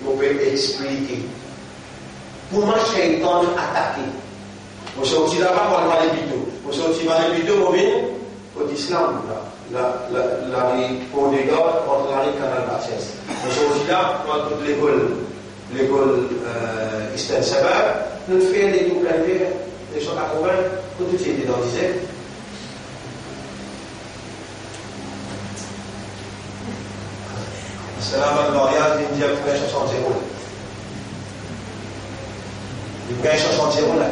on peut expliquer. Comment Shaitan attaqué? On s'est aussi là-bas pour aller voir les vidéos. On s'est aussi voir les vidéos, on vient au Islam, la pour des gars contre la Canal Baptiste. On s'est aussi là pour toute l'école Eastern Sabah. Nous faisons des tout plein de les 180, pour tout était dans le dizaine. C'est là, le L'Oréal, il dit à peu près 60 0. Il gagne 60 0 là.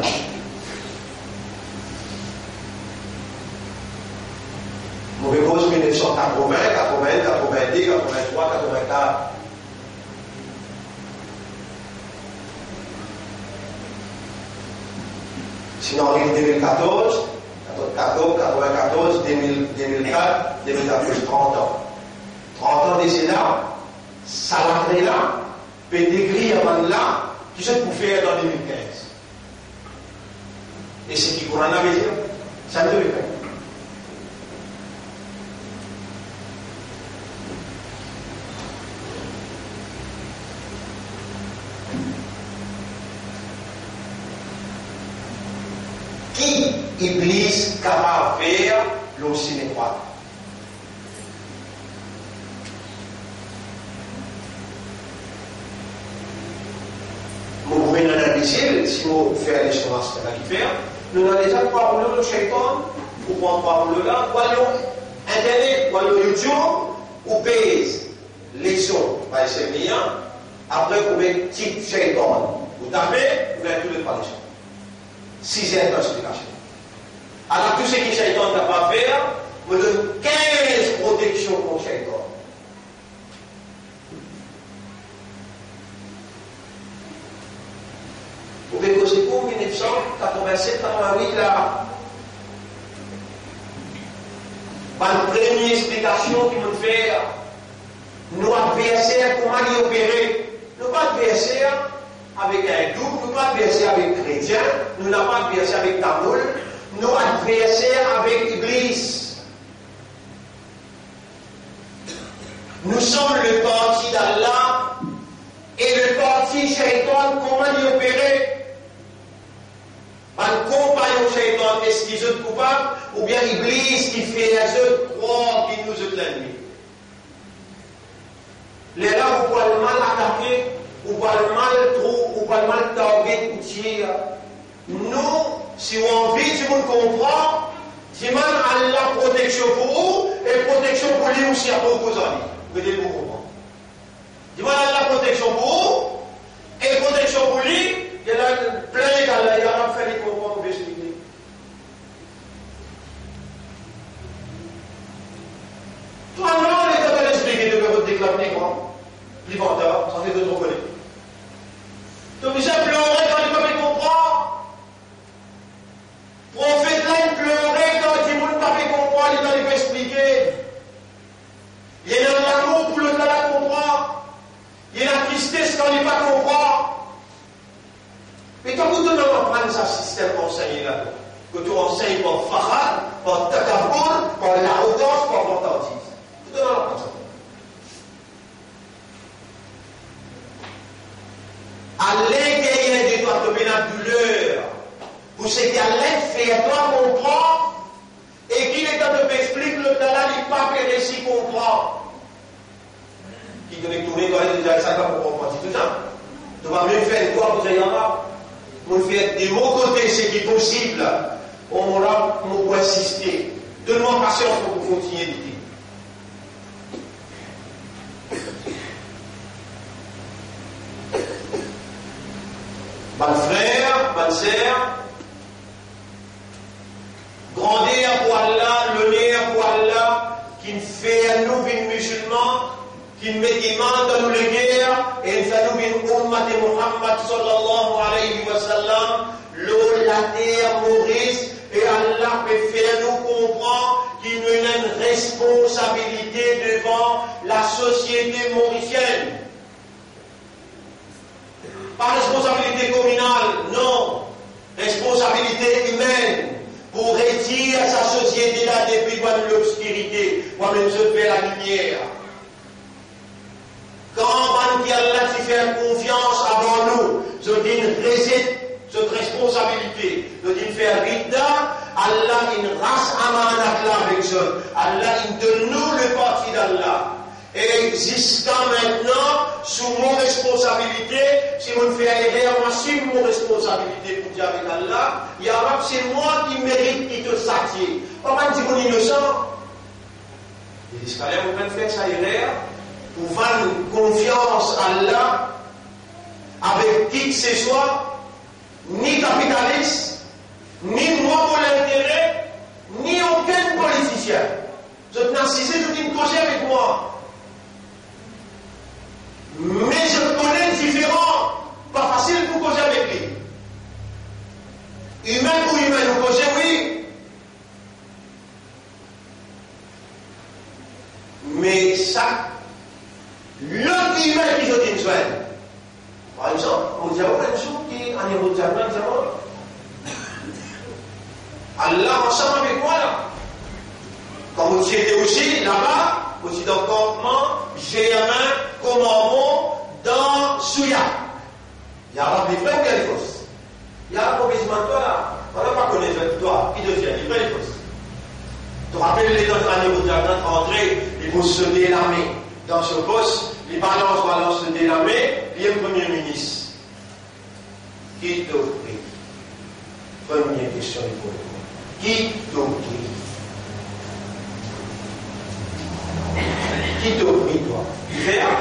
Mauvais cause 1980, 80, 90, 83, 84. Sinon, on arrive 2014, 94, 2004, 2014, 30 ans. 30 ans d'ici là, ça l'a créé là, pédégris avant là, qui se pour faire dans 2015. Et c'est qui qu'on en avait dit, ça ne devait pas. Qui Iblis capable de faire le cinéma? Vous pouvez l'analyser, si vous faites les choses à faire, nous avons déjà parlé de Shaitan, ou pas parler là, ou alors Internet, ou alors YouTube, ou pèse les sons, c'est bien, après vous mettez type Shaitan, vous tapez, vous allez tout le parler. 6 heures d'explication. Alors, tout ce que Shaitan n'a pas fait, on donne 15 protections pour Shaitan. Vous pouvez causer pour 1987, 88 là. La première explication qu'il nous fait, nos adversaires, comment y opérer? Nos adversaires avec un double, nos adversaires avec chrétiens, nous n'avons pas adversaires avec Tamoul, nos adversaires avec Iblis. Nous sommes le parti d'Allah et le parti Shaitan, comment y opérer? Un compagnon Shaitan, est-ce qu'ils sont coupables? Ou bien Iblis qui fait les autres croire qu'ils nous sont l'ennemi? Les là, vous pouvez le mal attaquer, vous pouvez le mal trouver, vous pouvez le mal target ou tirer. Nous, si on vit, si on comprend, si on a la protection pour vous et protection pour lui aussi à vos amis. Vous devez vous comprendre. Si on a la protection pour vous et protection pour lui, il y a plein d'Allah, il y a fait les comprendre, vous expliquer. Toi, non, on est en train d'expliquer de votre déclamer quoi? Les vendeurs, ça fait de trop connaître. Donc, vous avez pleuré quand il ne peut pas comprendre. Prophète là, il pleurait quand il ne peut pas comprendre, il ne peut expliquer. Il y a l'amour pour l'autre là comprendre. Il y a la tristesse quand il ne pas comprendre. Mais quand vous devez apprendre ce système enseigné là, que tu enseignes par farad, par takabour, par l'arrogance, par vantardises. Vous devez apprendre ça. À l'intérieur de toi, tu as une douleur. Pour ce qu'Allah fait à toi comprendre, et qu'il est en train de m'expliquer le talent, il pas que réussi comprendre. Qui te tourner dans les déjà ça pour comprendre tout ça. Tu vas mieux faire quoi pour dire là? Pour faire de mon côté ce qui est possible, on aura pour insister. Donne-moi patience pour continuer de dire. Bonne frère, bonne sœur, grandeur pour Allah, l'honneur pour Allah, qui nous fait à nous une musulmans, qui nous met iman dans nos guerres, et nous fait nous une ummat de Muhammad sallallahu alayhi wa sallam, l'eau, la terre, Maurice, et Allah peut faire nous comprendre qu'il nous a une responsabilité devant la société mauricienne. Pas responsabilité communale, non. Responsabilité humaine pour retirer sa société là depuis l'obscurité, pour même se faire la lumière. Quand on dit Allah qui fait confiance avant nous, je dis cette responsabilité, je dis faire ridda, Allah une race amanat là avec ça. Allah il donne nous le parti d'Allah. Et jusqu'à maintenant, sous mon responsabilité, si on fait erreur, moi, c'est mon responsabilité pour dire avec Allah, il y a c'est moi qui mérite qui te satie. Comment dit mon innocent? Il dit, qu'allez vous pouvez faire ça erreur, pour faire une confiance à Allah, avec qui que ce soit, ni capitaliste, ni moi pour l'intérêt, ni aucun politicien. Je te narcissé, je dis une cause avec moi. Mais je connais différent, pas facile pour causer avec lui. Humain pour humain, nous causer, oui. Mais ça, l'autre humain qui je dis soin. Par exemple, on dit, on a une chose qui est en niveau de jardin, Allah ensemble avec moi là. Quand vous étiez aussi là-bas, aussi dans le campement, j'ai la main comme en mot dans Souya. Il y a des frères qui ont les fausses. Il y a un provisionnement là. On n'a pas connu toi, qui devient, il fait les fausses. Tu te rappelles les autres années où tu as entré, ils vont se délamer dans ce poste, les balances se délamer, il y a le Premier ministre. Qui t'a pris? Première question, il faut répondre. Qui t'a pris? Qui t'a pris, toi? Faire?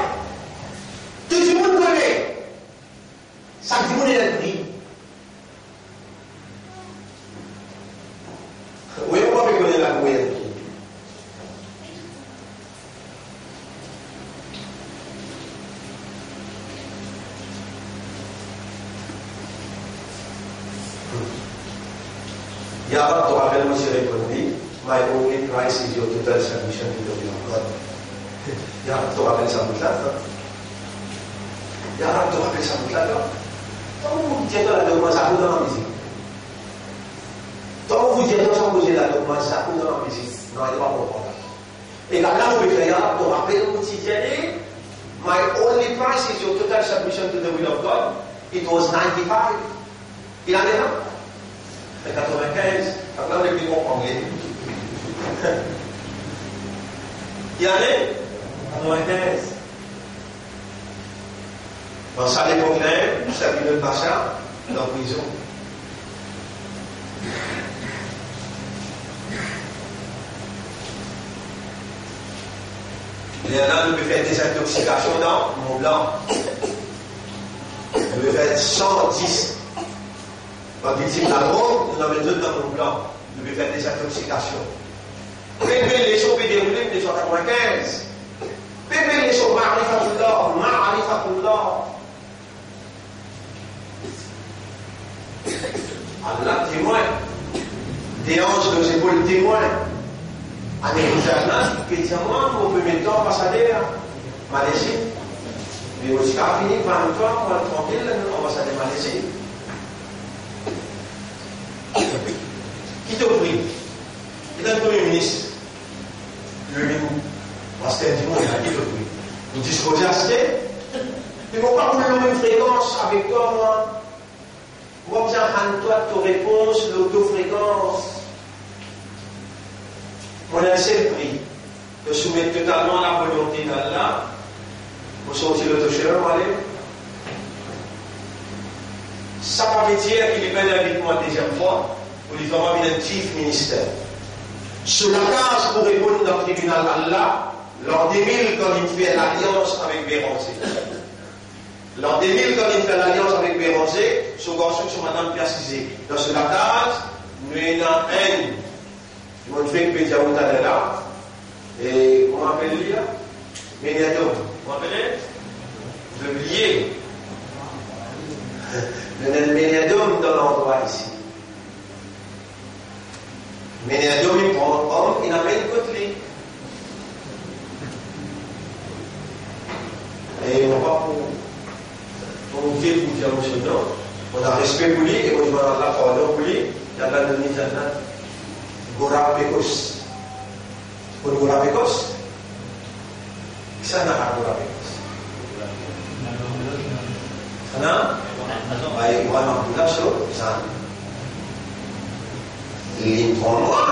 Tout le monde connaît. Ça, tout le monde est pris. Oui, on va connaître la moyenne. Il y a un rapport avec M. Répondu. My only price is your total submission to the will of God. Il y a un tu rappelles ça bout là. Il y a un tu rappelles ça bout là. Quand vous dites la dogme, ça coûte dans la musique. Quand vous dites sans poser la dogme, ça coûte dans la musique. Non, il n'est pas bon. Et là, vous pouvez faire, tu rappelles au quotidien, my only price is your total submission to the will of God. It was 95. Il en est là. C'est 95. Après, on est plus comprendre. Il en est 95. Dans sa époque là, Sabine le Pacha, dans la prison. Il y en a, nous pouvons faire des intoxications dans Mont Blanc. Nous pouvons faire 110. Quand victime d'un drogue, nous en mettons d'autres dans Mont Blanc. Nous pouvons faire des intoxications. Bébé, les choses peuvent dérouler, mais sur 95. Bébé, les choses Ma'rifatullah. Allah témoin. Des anges de ses épaules témoins. En Jérusalem, effectivement, on peut mettre en ambassadeur, Malaisie. Mais aussi, à finir par le temps, on va tranquille, ambassadeur Malaisie. Qui te prie? Il est le Premier ministre. Le ministre. Parce que du monde, il a qui te prie. Vous disposez à citer. Mais pourquoi vous n'avez pas une fréquence avec toi, moi? Moi, vous avez toi de ta réponse, l'autofréquence. On a un seul prix de soumettre totalement la volonté d'Allah pour sortir le toucheur, allez. Ça va me dire qu'il est bien avec moi deuxième fois pour lui faire un chief ministère. Sur la case pour répondre dans le tribunal Allah, l'an 2000, quand il fait l'alliance avec Béranger. L'an 2000, quand il fait l'alliance avec Béranger, son garçon, sur madame précisé. Dans ce case, nous avons un. Je me fais que Pédia Outa est là. Et comment on appelle-le là? Méniadum. Comment on appelle? Je vais oublier. Le Méniadum dans l'endroit ici. Méniadum, il prend un homme, il amène une côtelée. Et on va pour dire ce nom. On a respect pour lui, et on va avoir la pardon pour lui. Il y a de la mise à la Gora Pekos. Pour Gora Pekos, ça n'a pas Gora Pekos. Sana, baik Gora Pekos, ça. Il prend moi,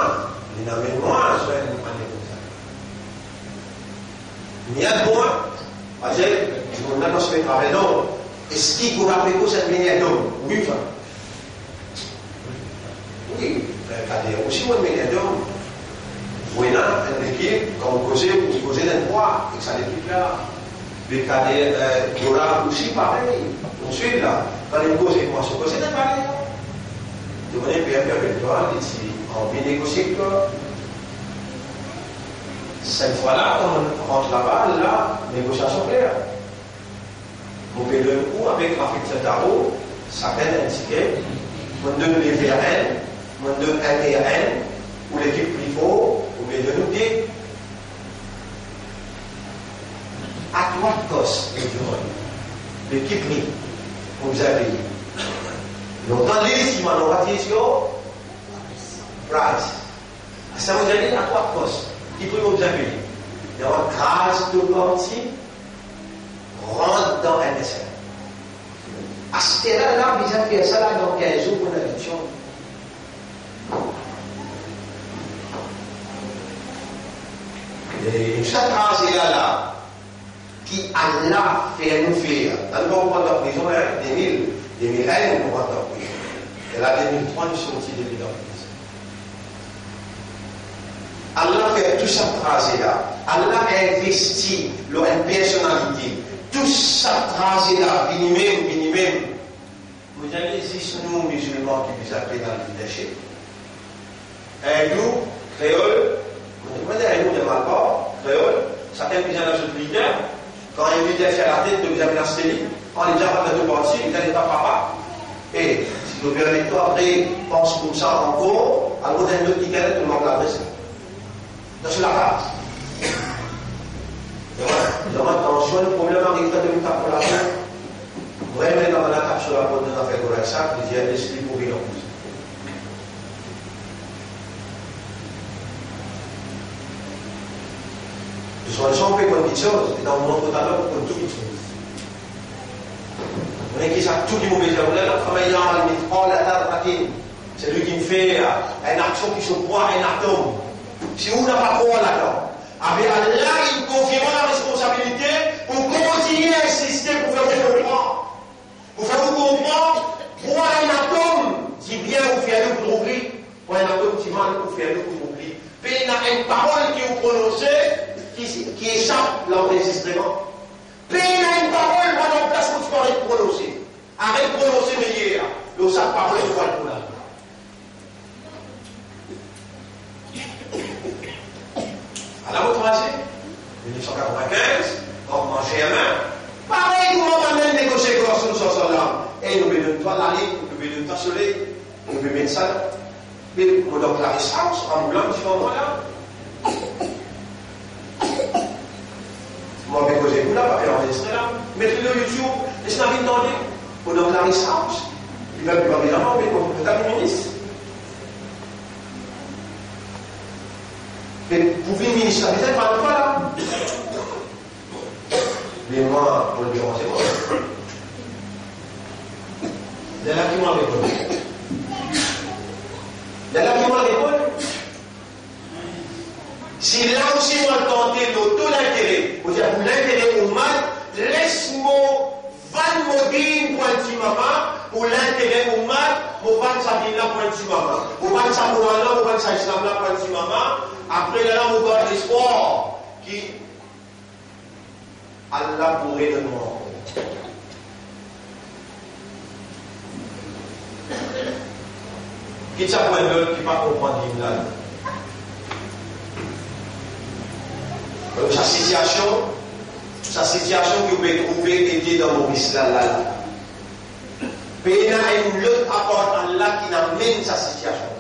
il n'amène moi, je vais nous prendre comme ça. Il y a moi, parce que je ne sais pas si non. Est-ce qu'il Gora Pekos est venu d'homme? Oui, ça. Oui. Cadê aussi on met les hommes. Oui, là, une équipe, quand vous causez d'un poids, et que ça l'équipe là. Mais cadê, Gora aussi pareil. On suit là. Quand les causes et moi, se causer d'un pareil. Vous venez bien avec toi, ici, on vient négocier quoi. Cette fois-là, on rentre là-bas, là, négociation claire. On paye le coup avec l'affectation d'arro, ça peine un ticket, on donne les VRN. On donne un terrain où l'équipe qu'il faut, ou bien de nous dire à quoi coste l'équipe vous avez payé. Donc dans l'édition, on va dire price. Ça veut dire à quoi coste qui peut vous avez payé. Il y a une grâce de partie rentre dans un essai. À ce terrain-là, vous avez fait ça là dans 15 jours pour l'addition. Et cette phrase là, qui Allah fait nous faire, dans le bon point de prison, 2001, on va en prison. Et là, 2003, nous sommes sortis de l'île en prison. Allah fait toute cette phrase là. Allah a investi leur personnalité. Toute cette phrase là, minimum. Vous avez dit, nous, musulmans, qui vous appelez dans le leadership. Et nous, créoles, vous demandez à nous de ma part, créole, certains qui viennent dans ce leader, quand un leader fait la tête de vous avez la stélie, on est déjà pas de parti, il n'est pas papa. Et si vous permettez, après, pense comme ça encore, alors d'un autre qui gagne, tout le monde l'a baissé. sur la table. Attention, le problème avec le temps pour la fin. Vraiment, dans la table sur la porte de la fête de la sac, il y a des slips pour venir. Je suis en train de quelque chose, et dans le monde total, on peut tout chose. On est qui ça, tout qui mauvais là, là, travailler dans la limite, oh là là, c'est lui qui me fait une action qui se croit un atome. Si on n'a pas quoi là-dedans, avec Allah, il confirme la responsabilité pour continuer à insister pour faire vous comprendre. Pour faire vous comprendre, pour un atome qui vient vous faire le coup d'oubli, pour un atome qui mal vous faire le coup d'oubli. Puis il y a une parole qui vous prononcez qui échappe l'enregistrement. Puis il y a une parole, moi, dans place où tu peux arrêter de prononcer. Arrête de prononcer de hier. Donc, sa parole est pour le là. À la votre âge, 1995, quand on mangeait à main, pareil, comment on même négocier avec nous sur là. Et nous venons pas l'aller, nous venons pas soleil, nous venons mettre ça. Mais nous donc la récence, en blanc, tu vois, là. Moi, je vais poser vous là, pas faire enregistrer là. Mettez-le sur YouTube, laissez-moi vite demander. Nous donc la récence. Il va plus parler d'avant, mais comme le ministre. Mais vous pouvez ministériser par le là. Mais moi, pour le dire, c'est moi. Il y a là qui m'ont répondu. Il y a là qui m'ont répondu. Si là aussi, moi, tenter le taux d'intérêt, vous dire, pour l'intérêt au mal, laisse-moi 20 modines pour un petit maman, pour l'intérêt au mal, pour 20 sabines là pour un petit maman. Pour 20 sabines là, pour 20 islam là pour un petit maman. Après, là, on va l'espoir qui Allah pourrait le demander. Qui ça pour un peuple qui ne va pas comprendre l'hymne? Donc, sa situation que vous pouvez trouver était dans Maurice là. Mais il y a une autre apport Allah qui amène sa situation.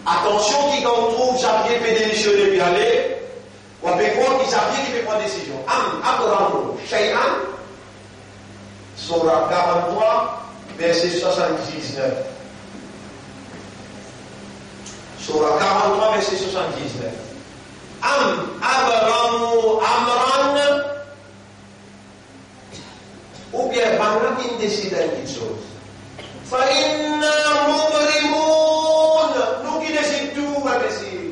Attention, qui quand on trouve Xavier peut démissionner puis aller, ou à Bécois qui Xavier qui peut prendre décision. Abraham, Shayhan, Surah 43, verset 79. Surah 43, verset 79. Abraham, Amran, ou bien Bangla qui décide une chose. Faïna Moumrimoun, nous qui décidons tout, imbécile.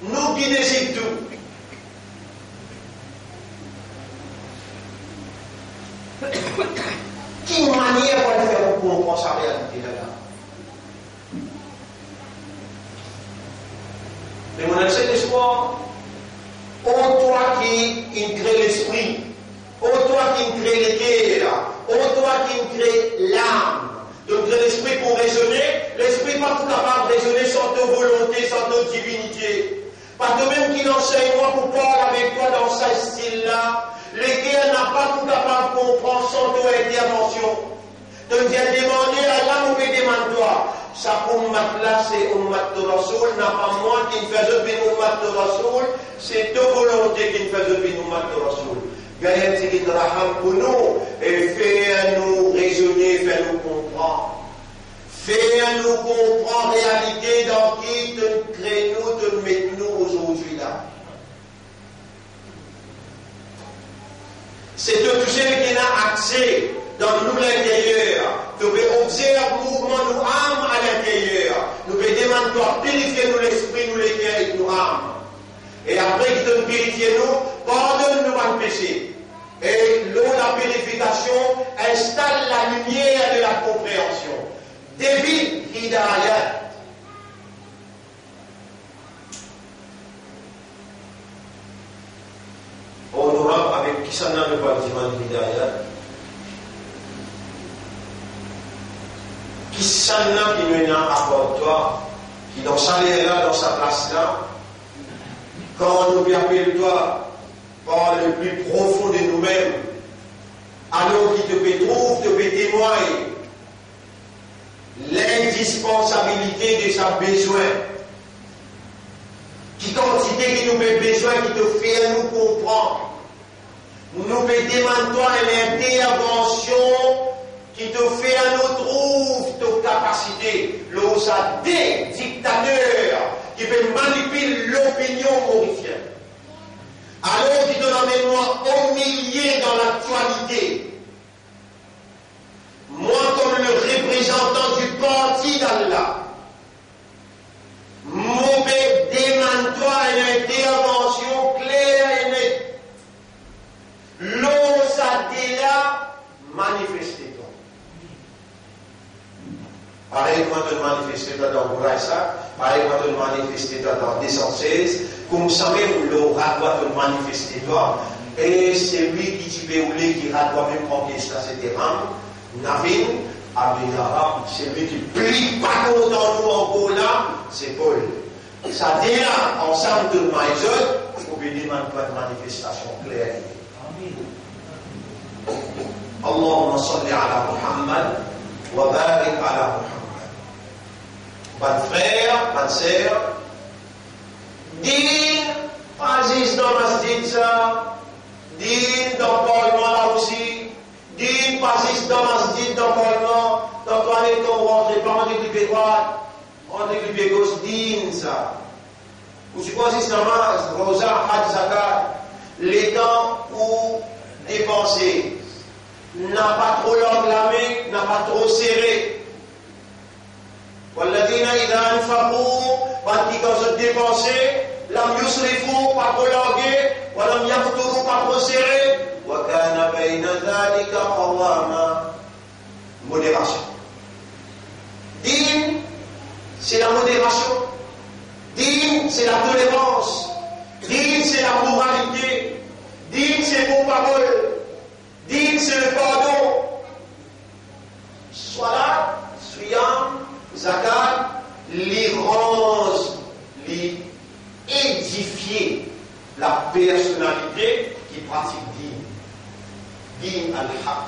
Nous qui décidons tout. Quelle manière pour le faire pour comprendre sa réalité là-là? Mais mon ancien espoir, ô toi qui crée l'esprit, ô toi qui crée les terres, ô toi qui crée l'âme, donc l'esprit pour raisonner, l'esprit pas tout capable de raisonner sans ta volonté, sans ta divinité. Pas de même qu'il enseigne moi pour parler avec toi dans ce style-là, lequel n'a pas tout capable de comprendre sans ta intervention. Donc il a demandé à Allah, nous me demande-toi. Sa ummat là, c'est ummat de Rasoul, n'a pas moi qui ne fait de ummat de Rasoul, c'est ta volonté qui ne fait de ummat de Rasoul. Gaïa Tigid Raham pour nous, et fais-nous raisonner, fais-nous comprendre. Fais-nous comprendre la réalité dans qui te crée-nous, te met-nous aujourd'hui là. C'est de tout ce qui a accès dans nous l'intérieur. Nous pouvons observer le mouvement de nous âmes à l'intérieur. Nous pouvons demander à purifier nous l'esprit, nous les cœurs et nous âmes. Et après qu'il te purifie nous, pardonne-nous un péché. Et l'eau de la purification installe la lumière de la compréhension. Débit Hidayat. On aura avec qui ça n'a pas dit Hidayat. Qui s'en a qui nous a apporté, qui dans sa là, dans sa place là, quand on nous appelle toi par le plus profond de nous-mêmes, alors qui te peut trouver, te peut témoigner l'indispensabilité de sa besoin, qui quantité qui nous fait besoin, qui te fait nous comprendre. Nous demandons toi une intervention qui te fait à nous trouve ta capacité. L'os a des dictateurs qui veulent manipuler l'opinion mauricienne. Alors qui te l'amène-moi au milieu dans l'actualité. Moi, comme le représentant du parti d'Allah, mon père demande-toi une intervention claire et nette. L'os a déjà manifesté. Pareil quand on manifeste dans Bouraïsa, pareil quand on manifeste dans 216, comme ça même l'aura doit te manifester toi, et c'est lui qui t'y veut qui doit même conquister ce terrain, Navin, Abdelhara, c'est lui qui plie pas content nous encore là, c'est Paul. Ça déjà, ensemble de Maïzot, il faut bénir une manifestation claire. Allahumma salli ala Muhammad, wa barik ala Muhammad. Pas de frère, pas de sœur, dis, Aziz dans Masjid ça, dis dans le Parlement là aussi, dis, Aziz dans Masjid dans le Parlement, dans le planète on rentre, pas on déclipe droite, on déclipe gauche, dis ça. Ou tu vois, Aziz dans Masjid, Rosa, Hajj Zakat, les temps où dépenser, n'a pas trop l'enflammé, n'a pas trop serré. والذين إذا أنفقوا quand ils ont dépensé لم يسرفوا pas prologuer ولم يقتروا pas resserrer وكان بين ذلك قواما. Modération. Dîme, c'est la modération. Dîme, c'est la tolérance. Dîme, c'est la moralité. Dîme, c'est vos paroles. Dîme, c'est le pardon. Salat, Siyam, Zakat, les rose, les édifier la personnalité qui pratique Din al-Haq.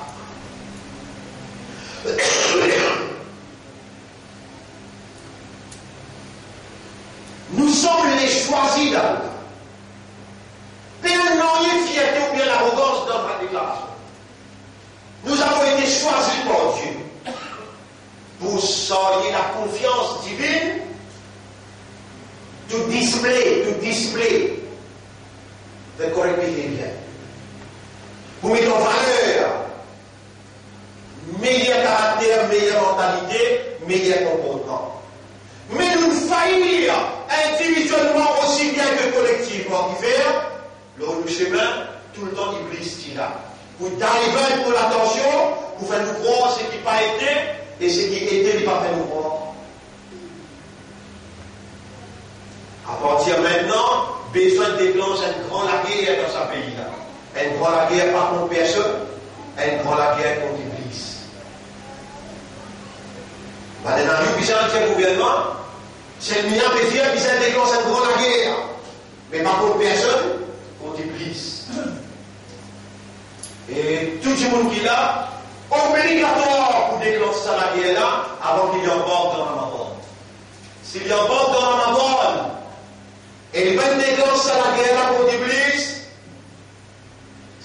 Nous sommes les choisis d'Allah. Personne n'a fierté ou bien l'arrogance dans ma déclaration. Nous avons été choisis par Dieu pour sortir la confiance divine, to display the correct behavior. Pour mettre en valeur meilleur caractère, meilleure mentalité, meilleur comportement. Mais nous faillir individuellement aussi bien que collectivement y faire le chemin, tout le temps Iblis là. Pour t'arriver pour l'attention, pour faire nous croire ce qui n'a pas été, et ce qui était, il ne va pas faire nous croire. À partir maintenant, besoin de déclencher une grande guerre dans ce pays-là. Une grande guerre pas contre personne, une grande guerre contre Iblis. Maintenant, nous, besoin de gouvernement, c'est le mien qui vient, besoin de déclencher une grande guerre. Mais pas contre personne, contre Iblis. Et tout le monde qui est là, obligatoire pour déclencher la guerre là, avant qu'il y emporte dans Ramadan. S'il y emporte dans Ramadan, et il va déclencher la guerre là contre Iblis,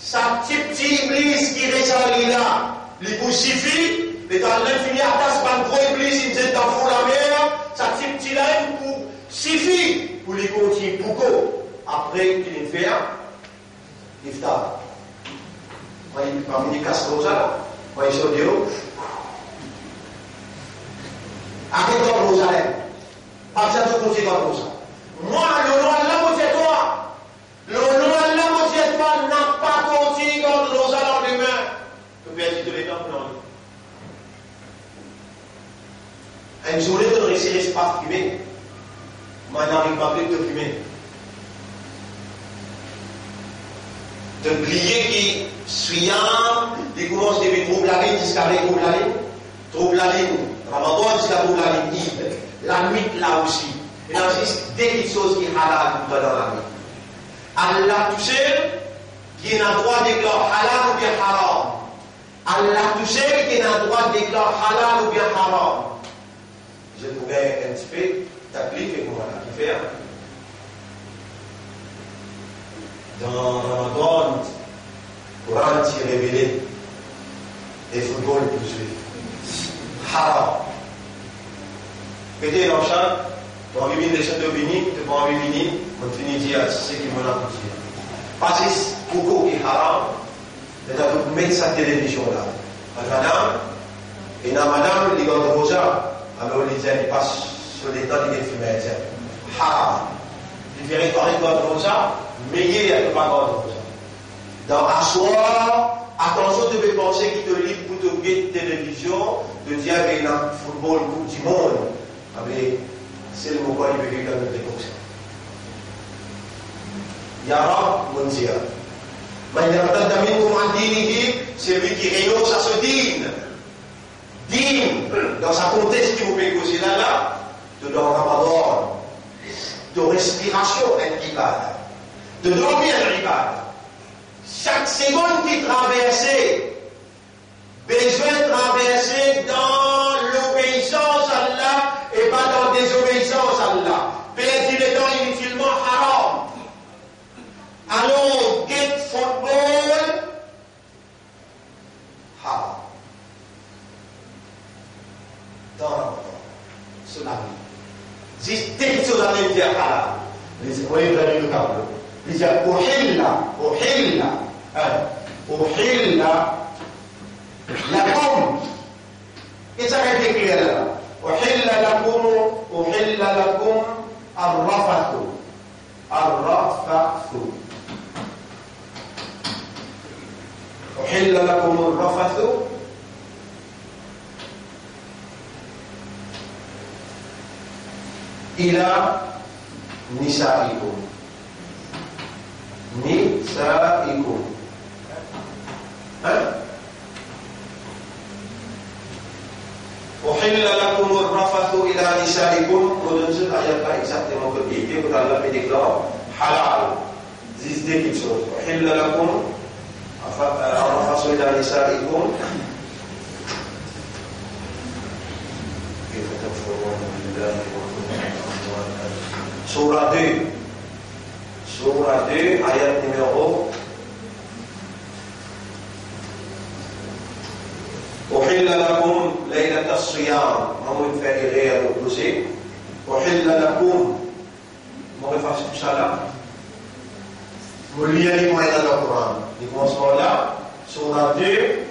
sa petit Iblis qui reste là, il vous suffit, mais dans l'infini à tasse, pas gros Iblis, il dit dans fond la mer, sa petit là, pour suffit pour les continuer beaucoup. Après qu'il fait l'iftar. Parmi les casques comme ça, ils sont des hauts. Arrête dans Rosalem. Pas ça tout continuer comme ça. Moi, le nom de la moitié toi, le nom de la moitié toi n'a pas continué comme Rosalem en lui-même. Tu peux être de l'état pour l'enlever. Une journée de réussir pas fumer. Maintenant, il va plus te fumer. De plier qui suivant, il commence depuis trouble la ligne jusqu'à trouble la ligne, Ramadan jusqu'à trouble la ligne, la nuit là aussi. Il y a des petites choses qui halal dans la nuit. Allah tout seul, qui a le droit de déclarer halal ou bien haram. Allah tout seul, qui a le droit de déclarer halal ou bien haram. Je trouvais un petit peu d'appliquer comment on a fait. dans Ramadan, le Coran s'est révélé. Et football tout de suite. Haram. Mettez dans le chat, pour envie de châteaux bénis, pour envie de bénis, on finit de dire ce qui m'en a poussé. Parce que beaucoup qui est haram, mais tu as mettre sa télévision là. Madame, et dans madame, les gars de Rosa, alors les gens ils passent sur les temps, ils fument. Haram. Il vient par les gars de Rosa, mais il n'y a pas de Rosa. Dans Assoir, attention, tu peux penser qu'il te livre pour te guetter de télévision, de dire qu'il y a un football Coupe du Monde. Mais c'est le mot qu'il veut dire dans notre époque. Yara Munzia. Mais il y a un c'est lui qui rénonce à ce dîne. Dîne, dans sa contexte qui vous fait causer là, de dans Ramadan, de respiration, un ibad, de dormir, un ibad. Chaque seconde qui traversait, besoin de traverser dans l'obéissance à Allah et pas dans la désobéissance à Allah. Perdre le temps inutilement haram. Allons, get football, haram. Dans Ramadan, c'est la vie. Juste quelque chose à dire halal. Vous voyez, vous avez le tableau. Il dit أحل لكم إذا كان يقول أحل لكم الرفث أحل لكم الرفث إلى نسائكم أحل لكم الرفث إلى نسائكم وننزل آيات exactement comme il dit, vous allez me déclarer halal. This day quelque chose. أحل لكم الرفث إلى نسائكم كيف تكفرون بالله Surah 2. Surah 2, ayat numéro أحل لكم ليلة الصيام مهم فائغي الأقلسي أحل لكم مهم فاسق سلام ملياني موين القرآن نقول là Surah 2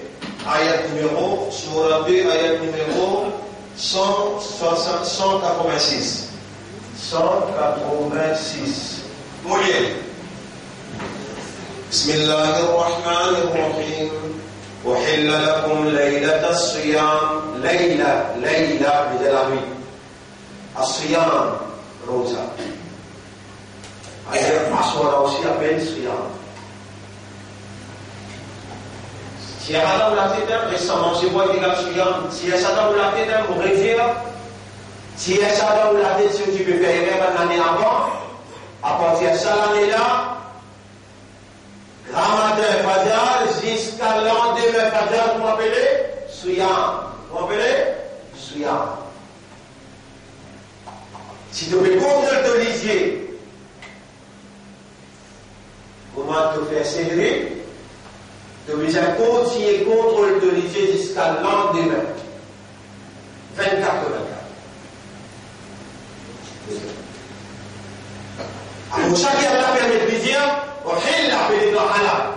ayat numéro Surah 2 ayat numéro 186 مولين بسم الله الرحمن الرحيم أحل لكم ليلة الصيام ليلة بجلامي الصيام روزة أيام عصورة aussi appelle صيام si هذا ولا تدم récemment si vous dites صيام si هذا ولا تدم vous réfère si هذا ولا تدم si tu peux faire même l'année avant à partir de ça l'année-là Ramadan Fajr jusqu'à lendemain Fajr, vous m'appelez Suyam. Vous m'appelez Suyam. Si tu veux contre te lisier, comment te faire serrer, tu veux continuer contre te lisier jusqu'à lendemain. 24. Alors, chaque Allah permet de dire أحل بالله حلال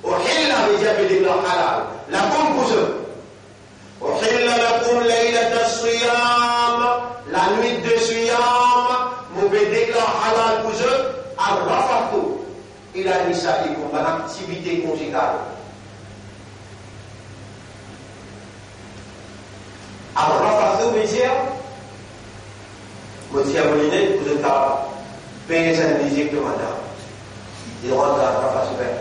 أحل بالله حلال لكم كسر أحل لكم ليلة الصيام la nuit de صيام مبدئ حلال كسر الرفث إلى نسائكم l'activité conjugale الرفث veut dire vous êtes à payer un musique de madame il rentre dans la face ouverte.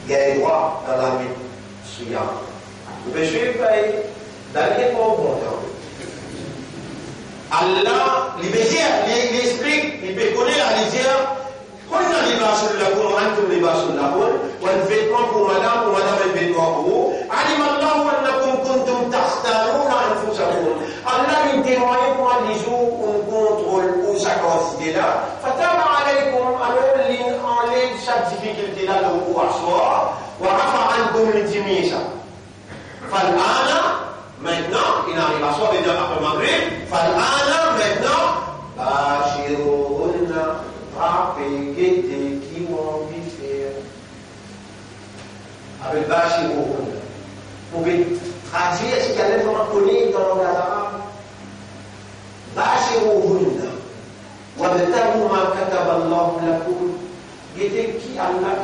Il y a des droits dans la vie. Le péché paye d'aller pour bon temps. Allah, il explique, il peut connaître la lisière. Quand il y a des bases sur la cour, on a les bases sur la cour, on a un vêtement pour madame un vêtement pour vous. Alim Allah, on a comme kuntum takhtaruna anfusakum. Allah, il témoigne pour les jours où on contrôle où sa quantité là. Fatama alaykum, alors là le coup à soir, ou à faire un community misa. Fal'ana, maintenant, il arrive à soir, et après Maghrib, Fal'ana, maintenant, Bashiruna, frappez, guettez, qui vont envie faire. Avec Bashiruna. Vous pouvez traduire ce qu'il y a vraiment connu dans le langage arabe. Bashiruna. وابتغوا ما كتب الله لكم. Guettez qui Allah a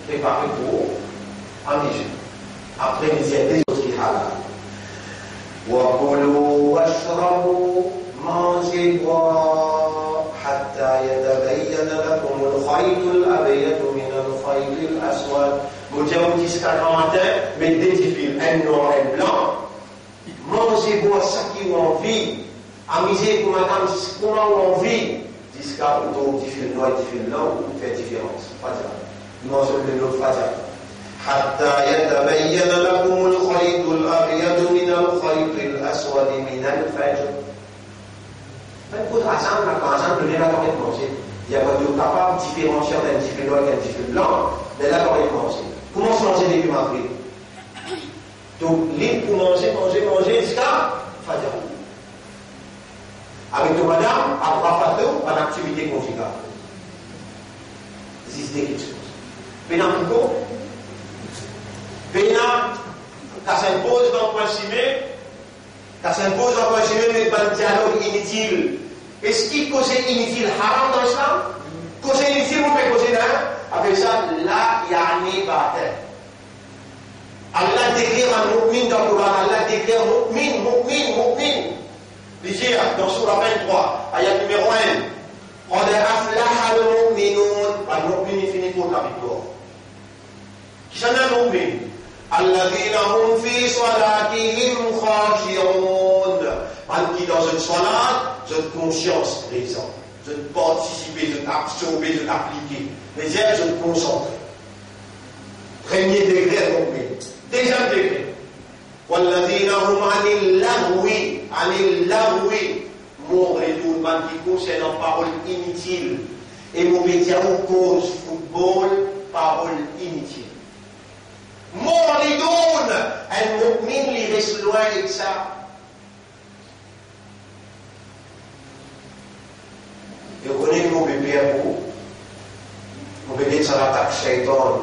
préparé pour vous en Égypte. Après, il y a des choses qui halal. وكلوا واشربوا mangez boire حتى يتبين لكم الخيط الأبيض من الخيط الأسود. Vous dites jusqu'à le matin, mettez des fils, un noir et blanc. Mangez boire ça qui ont envie. Amusez pour madame, comment on envie. Jusqu'à où des fils noirs et des fils blancs, ou faire différence. Fajr. Mangez le lot fajr. حتى يتبين لكم الخيط الأبيض من الخيط الأسود من الفجر. Pour exemple, par exemple, le lait là, quand il manger, il y a pas de capable de différencier entre un petit noir et un petit blanc, mais là, quand il manger. Comment se manger les Maghrib? Donc, libre pour manger jusqu'à Fajr. Avec le madame, à Rafato, en activité conjugale. C'est quelque chose. Mais dans le coup, ça s'impose dans le principe, mais dans le dialogue inutile. Est-ce qu'il cause inutile haram dans l'islam? Cause inutile, vous pouvez causer d'un. Avec ça, là, il y a un batel. Allah déclare un mu'min dans le Coran. Allah déclare mu'min. Lisez dans Surah 23, ayat numéro 1. قد أفلح المؤمنون. المؤمن finit pour la victoire. Qui sont un mu'min? الذين هم في صلاتهم خاشعون. Qui dans une salat, cette conscience présente, cette participer, cette absorber, cette appliquer. Les aides, cette concentrer. Premier degré, mu'min. Deuxième degré. والذين هم عن اللغو معرضون. Man qui concerne en parole inutile. Et mon métier en cause football, parole inutile. معرضون. المؤمن اللي reste loin de ça. Et vous connaissez mon bébé à vous. Mon bébé, ça l'attaque Shaitan.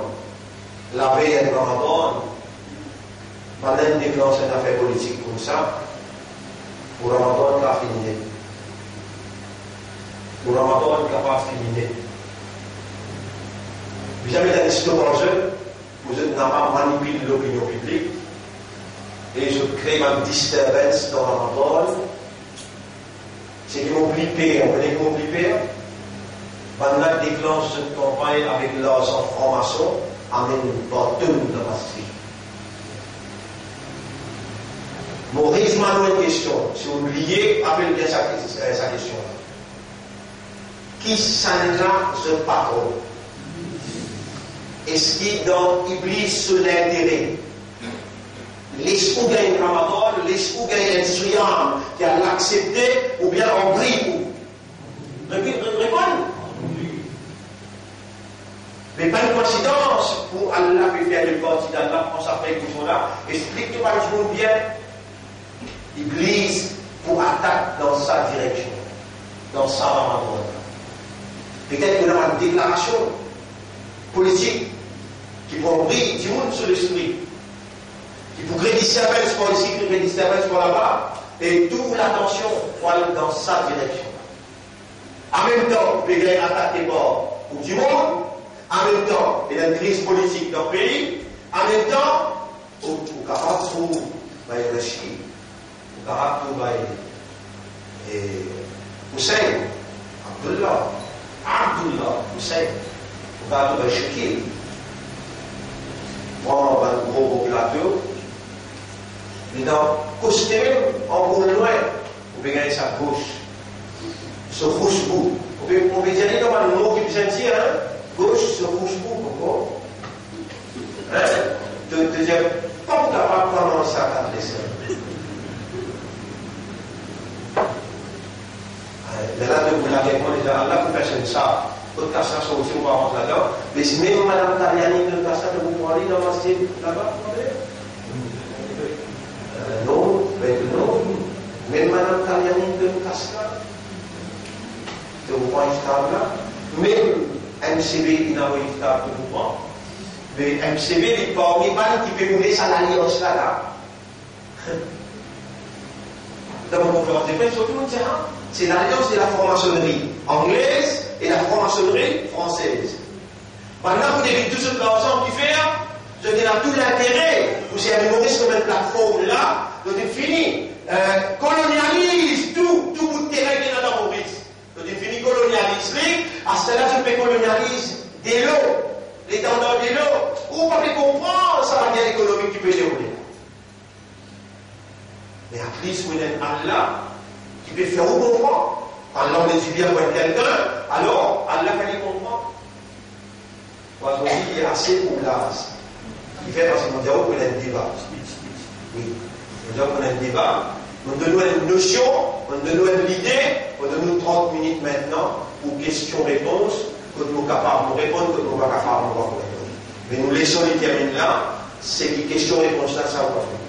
La veille de Ramadan. Pendant une déclenche une affaire politique comme ça, pour Ramadan, il a fini. Pour Ramadan, il n'a pas fini. Vous avez la décision en jeu, vous n'avez pas manipulé l'opinion publique, et je crée une disturbance dans Ramadan. C'est qu'ils m'ont blippé, on connaît qu'ils m'ont blippé. Pendant la déclenche cette campagne avec leurs francs-maçons, amène pas tout de la masque. Maurice m'a une question. Si vous oubliez, appelez bien sa question. Qui s'enlève ce parole? Est-ce qu'il dans Iblis sous l'intérêt? Laisse-vous gagner Ramadan, laisse-vous gagner un Siyam qui a l'accepté ou bien en brille? Répondez. Mais pas une coïncidence pour Allah peut faire le parti d'Allah en s'appelle toujours là. Explique-toi par exemple bien. Iblis pour attaquer dans sa direction, dans sa Ramadan. Peut-être qu'on a une déclaration politique qui pourrait briller du monde sur l'esprit, qui pourrait disturbance pour ici, qui pourrait disturbance pour là-bas, et toute l'attention pour aller dans sa direction. En même temps, les gars attaquent pour du monde, en même temps, il y a une crise politique dans le pays, en même temps, au capable de réfléchir. Abdullah Hussein, Abdullah Hussein, Abdullah Shakir, vraiment un gros populateur, mais dans le costume, en gros loin, vous pouvez gagner sa gauche, ce rouge-bout. On peut dire, il y a un mot qui peut sentir, gauche, ce rouge-bout, pourquoi? De dire, pas capable de prendre ça à la laisser. Mais là, vous l'avez dit, Allah vous fait ça. Votre castration aussi, on va rentrer là-dedans. Mais si même Madame Taliani de Cassa, vous pouvez aller dans la masjid là-bas, non, non. Même Madame Taliani de Cassa, vous prenez là. Même MCB, il n'a pas iftar pour vous prendre. Mais MCB, il parmi pas qui peut mourir à l'alliance là. Dans mon conférence de presse, surtout, on dit, c'est l'alliance de la franc-maçonnerie anglaise et la franc-maçonnerie française. Maintenant, vous devez tout ce que ensemble qui fait, vous avez tout l'intérêt, vous avez Maurice comme une plateforme là, vous avez fini, colonialise tout bout de terrain qui est dans Maurice. Vous avez fini colonialise, à ce là, je peux colonialiser des lots, les tendants des lots, ou pas comprendre, ça va bien l'économie qui peut dérouler. Mais à plus, vous êtes Allah qui peut faire vous comprendre. Quand l'homme est du bien pour quelqu'un, alors Allah va les comprendre. Moi, je dis qu'il y a assez pour l'as. Il fait parce qu'on dit qu'on a un débat. Oui, on dit qu'on a un débat. On donne une notion, on donne une idée, on donne 30 minutes maintenant pour questions-réponses, quand nous sommes capables de répondre, quand nous ne sommes pas capables de répondre. Mais nous laissons les termines là, c'est les questions-réponses là, ça va faire.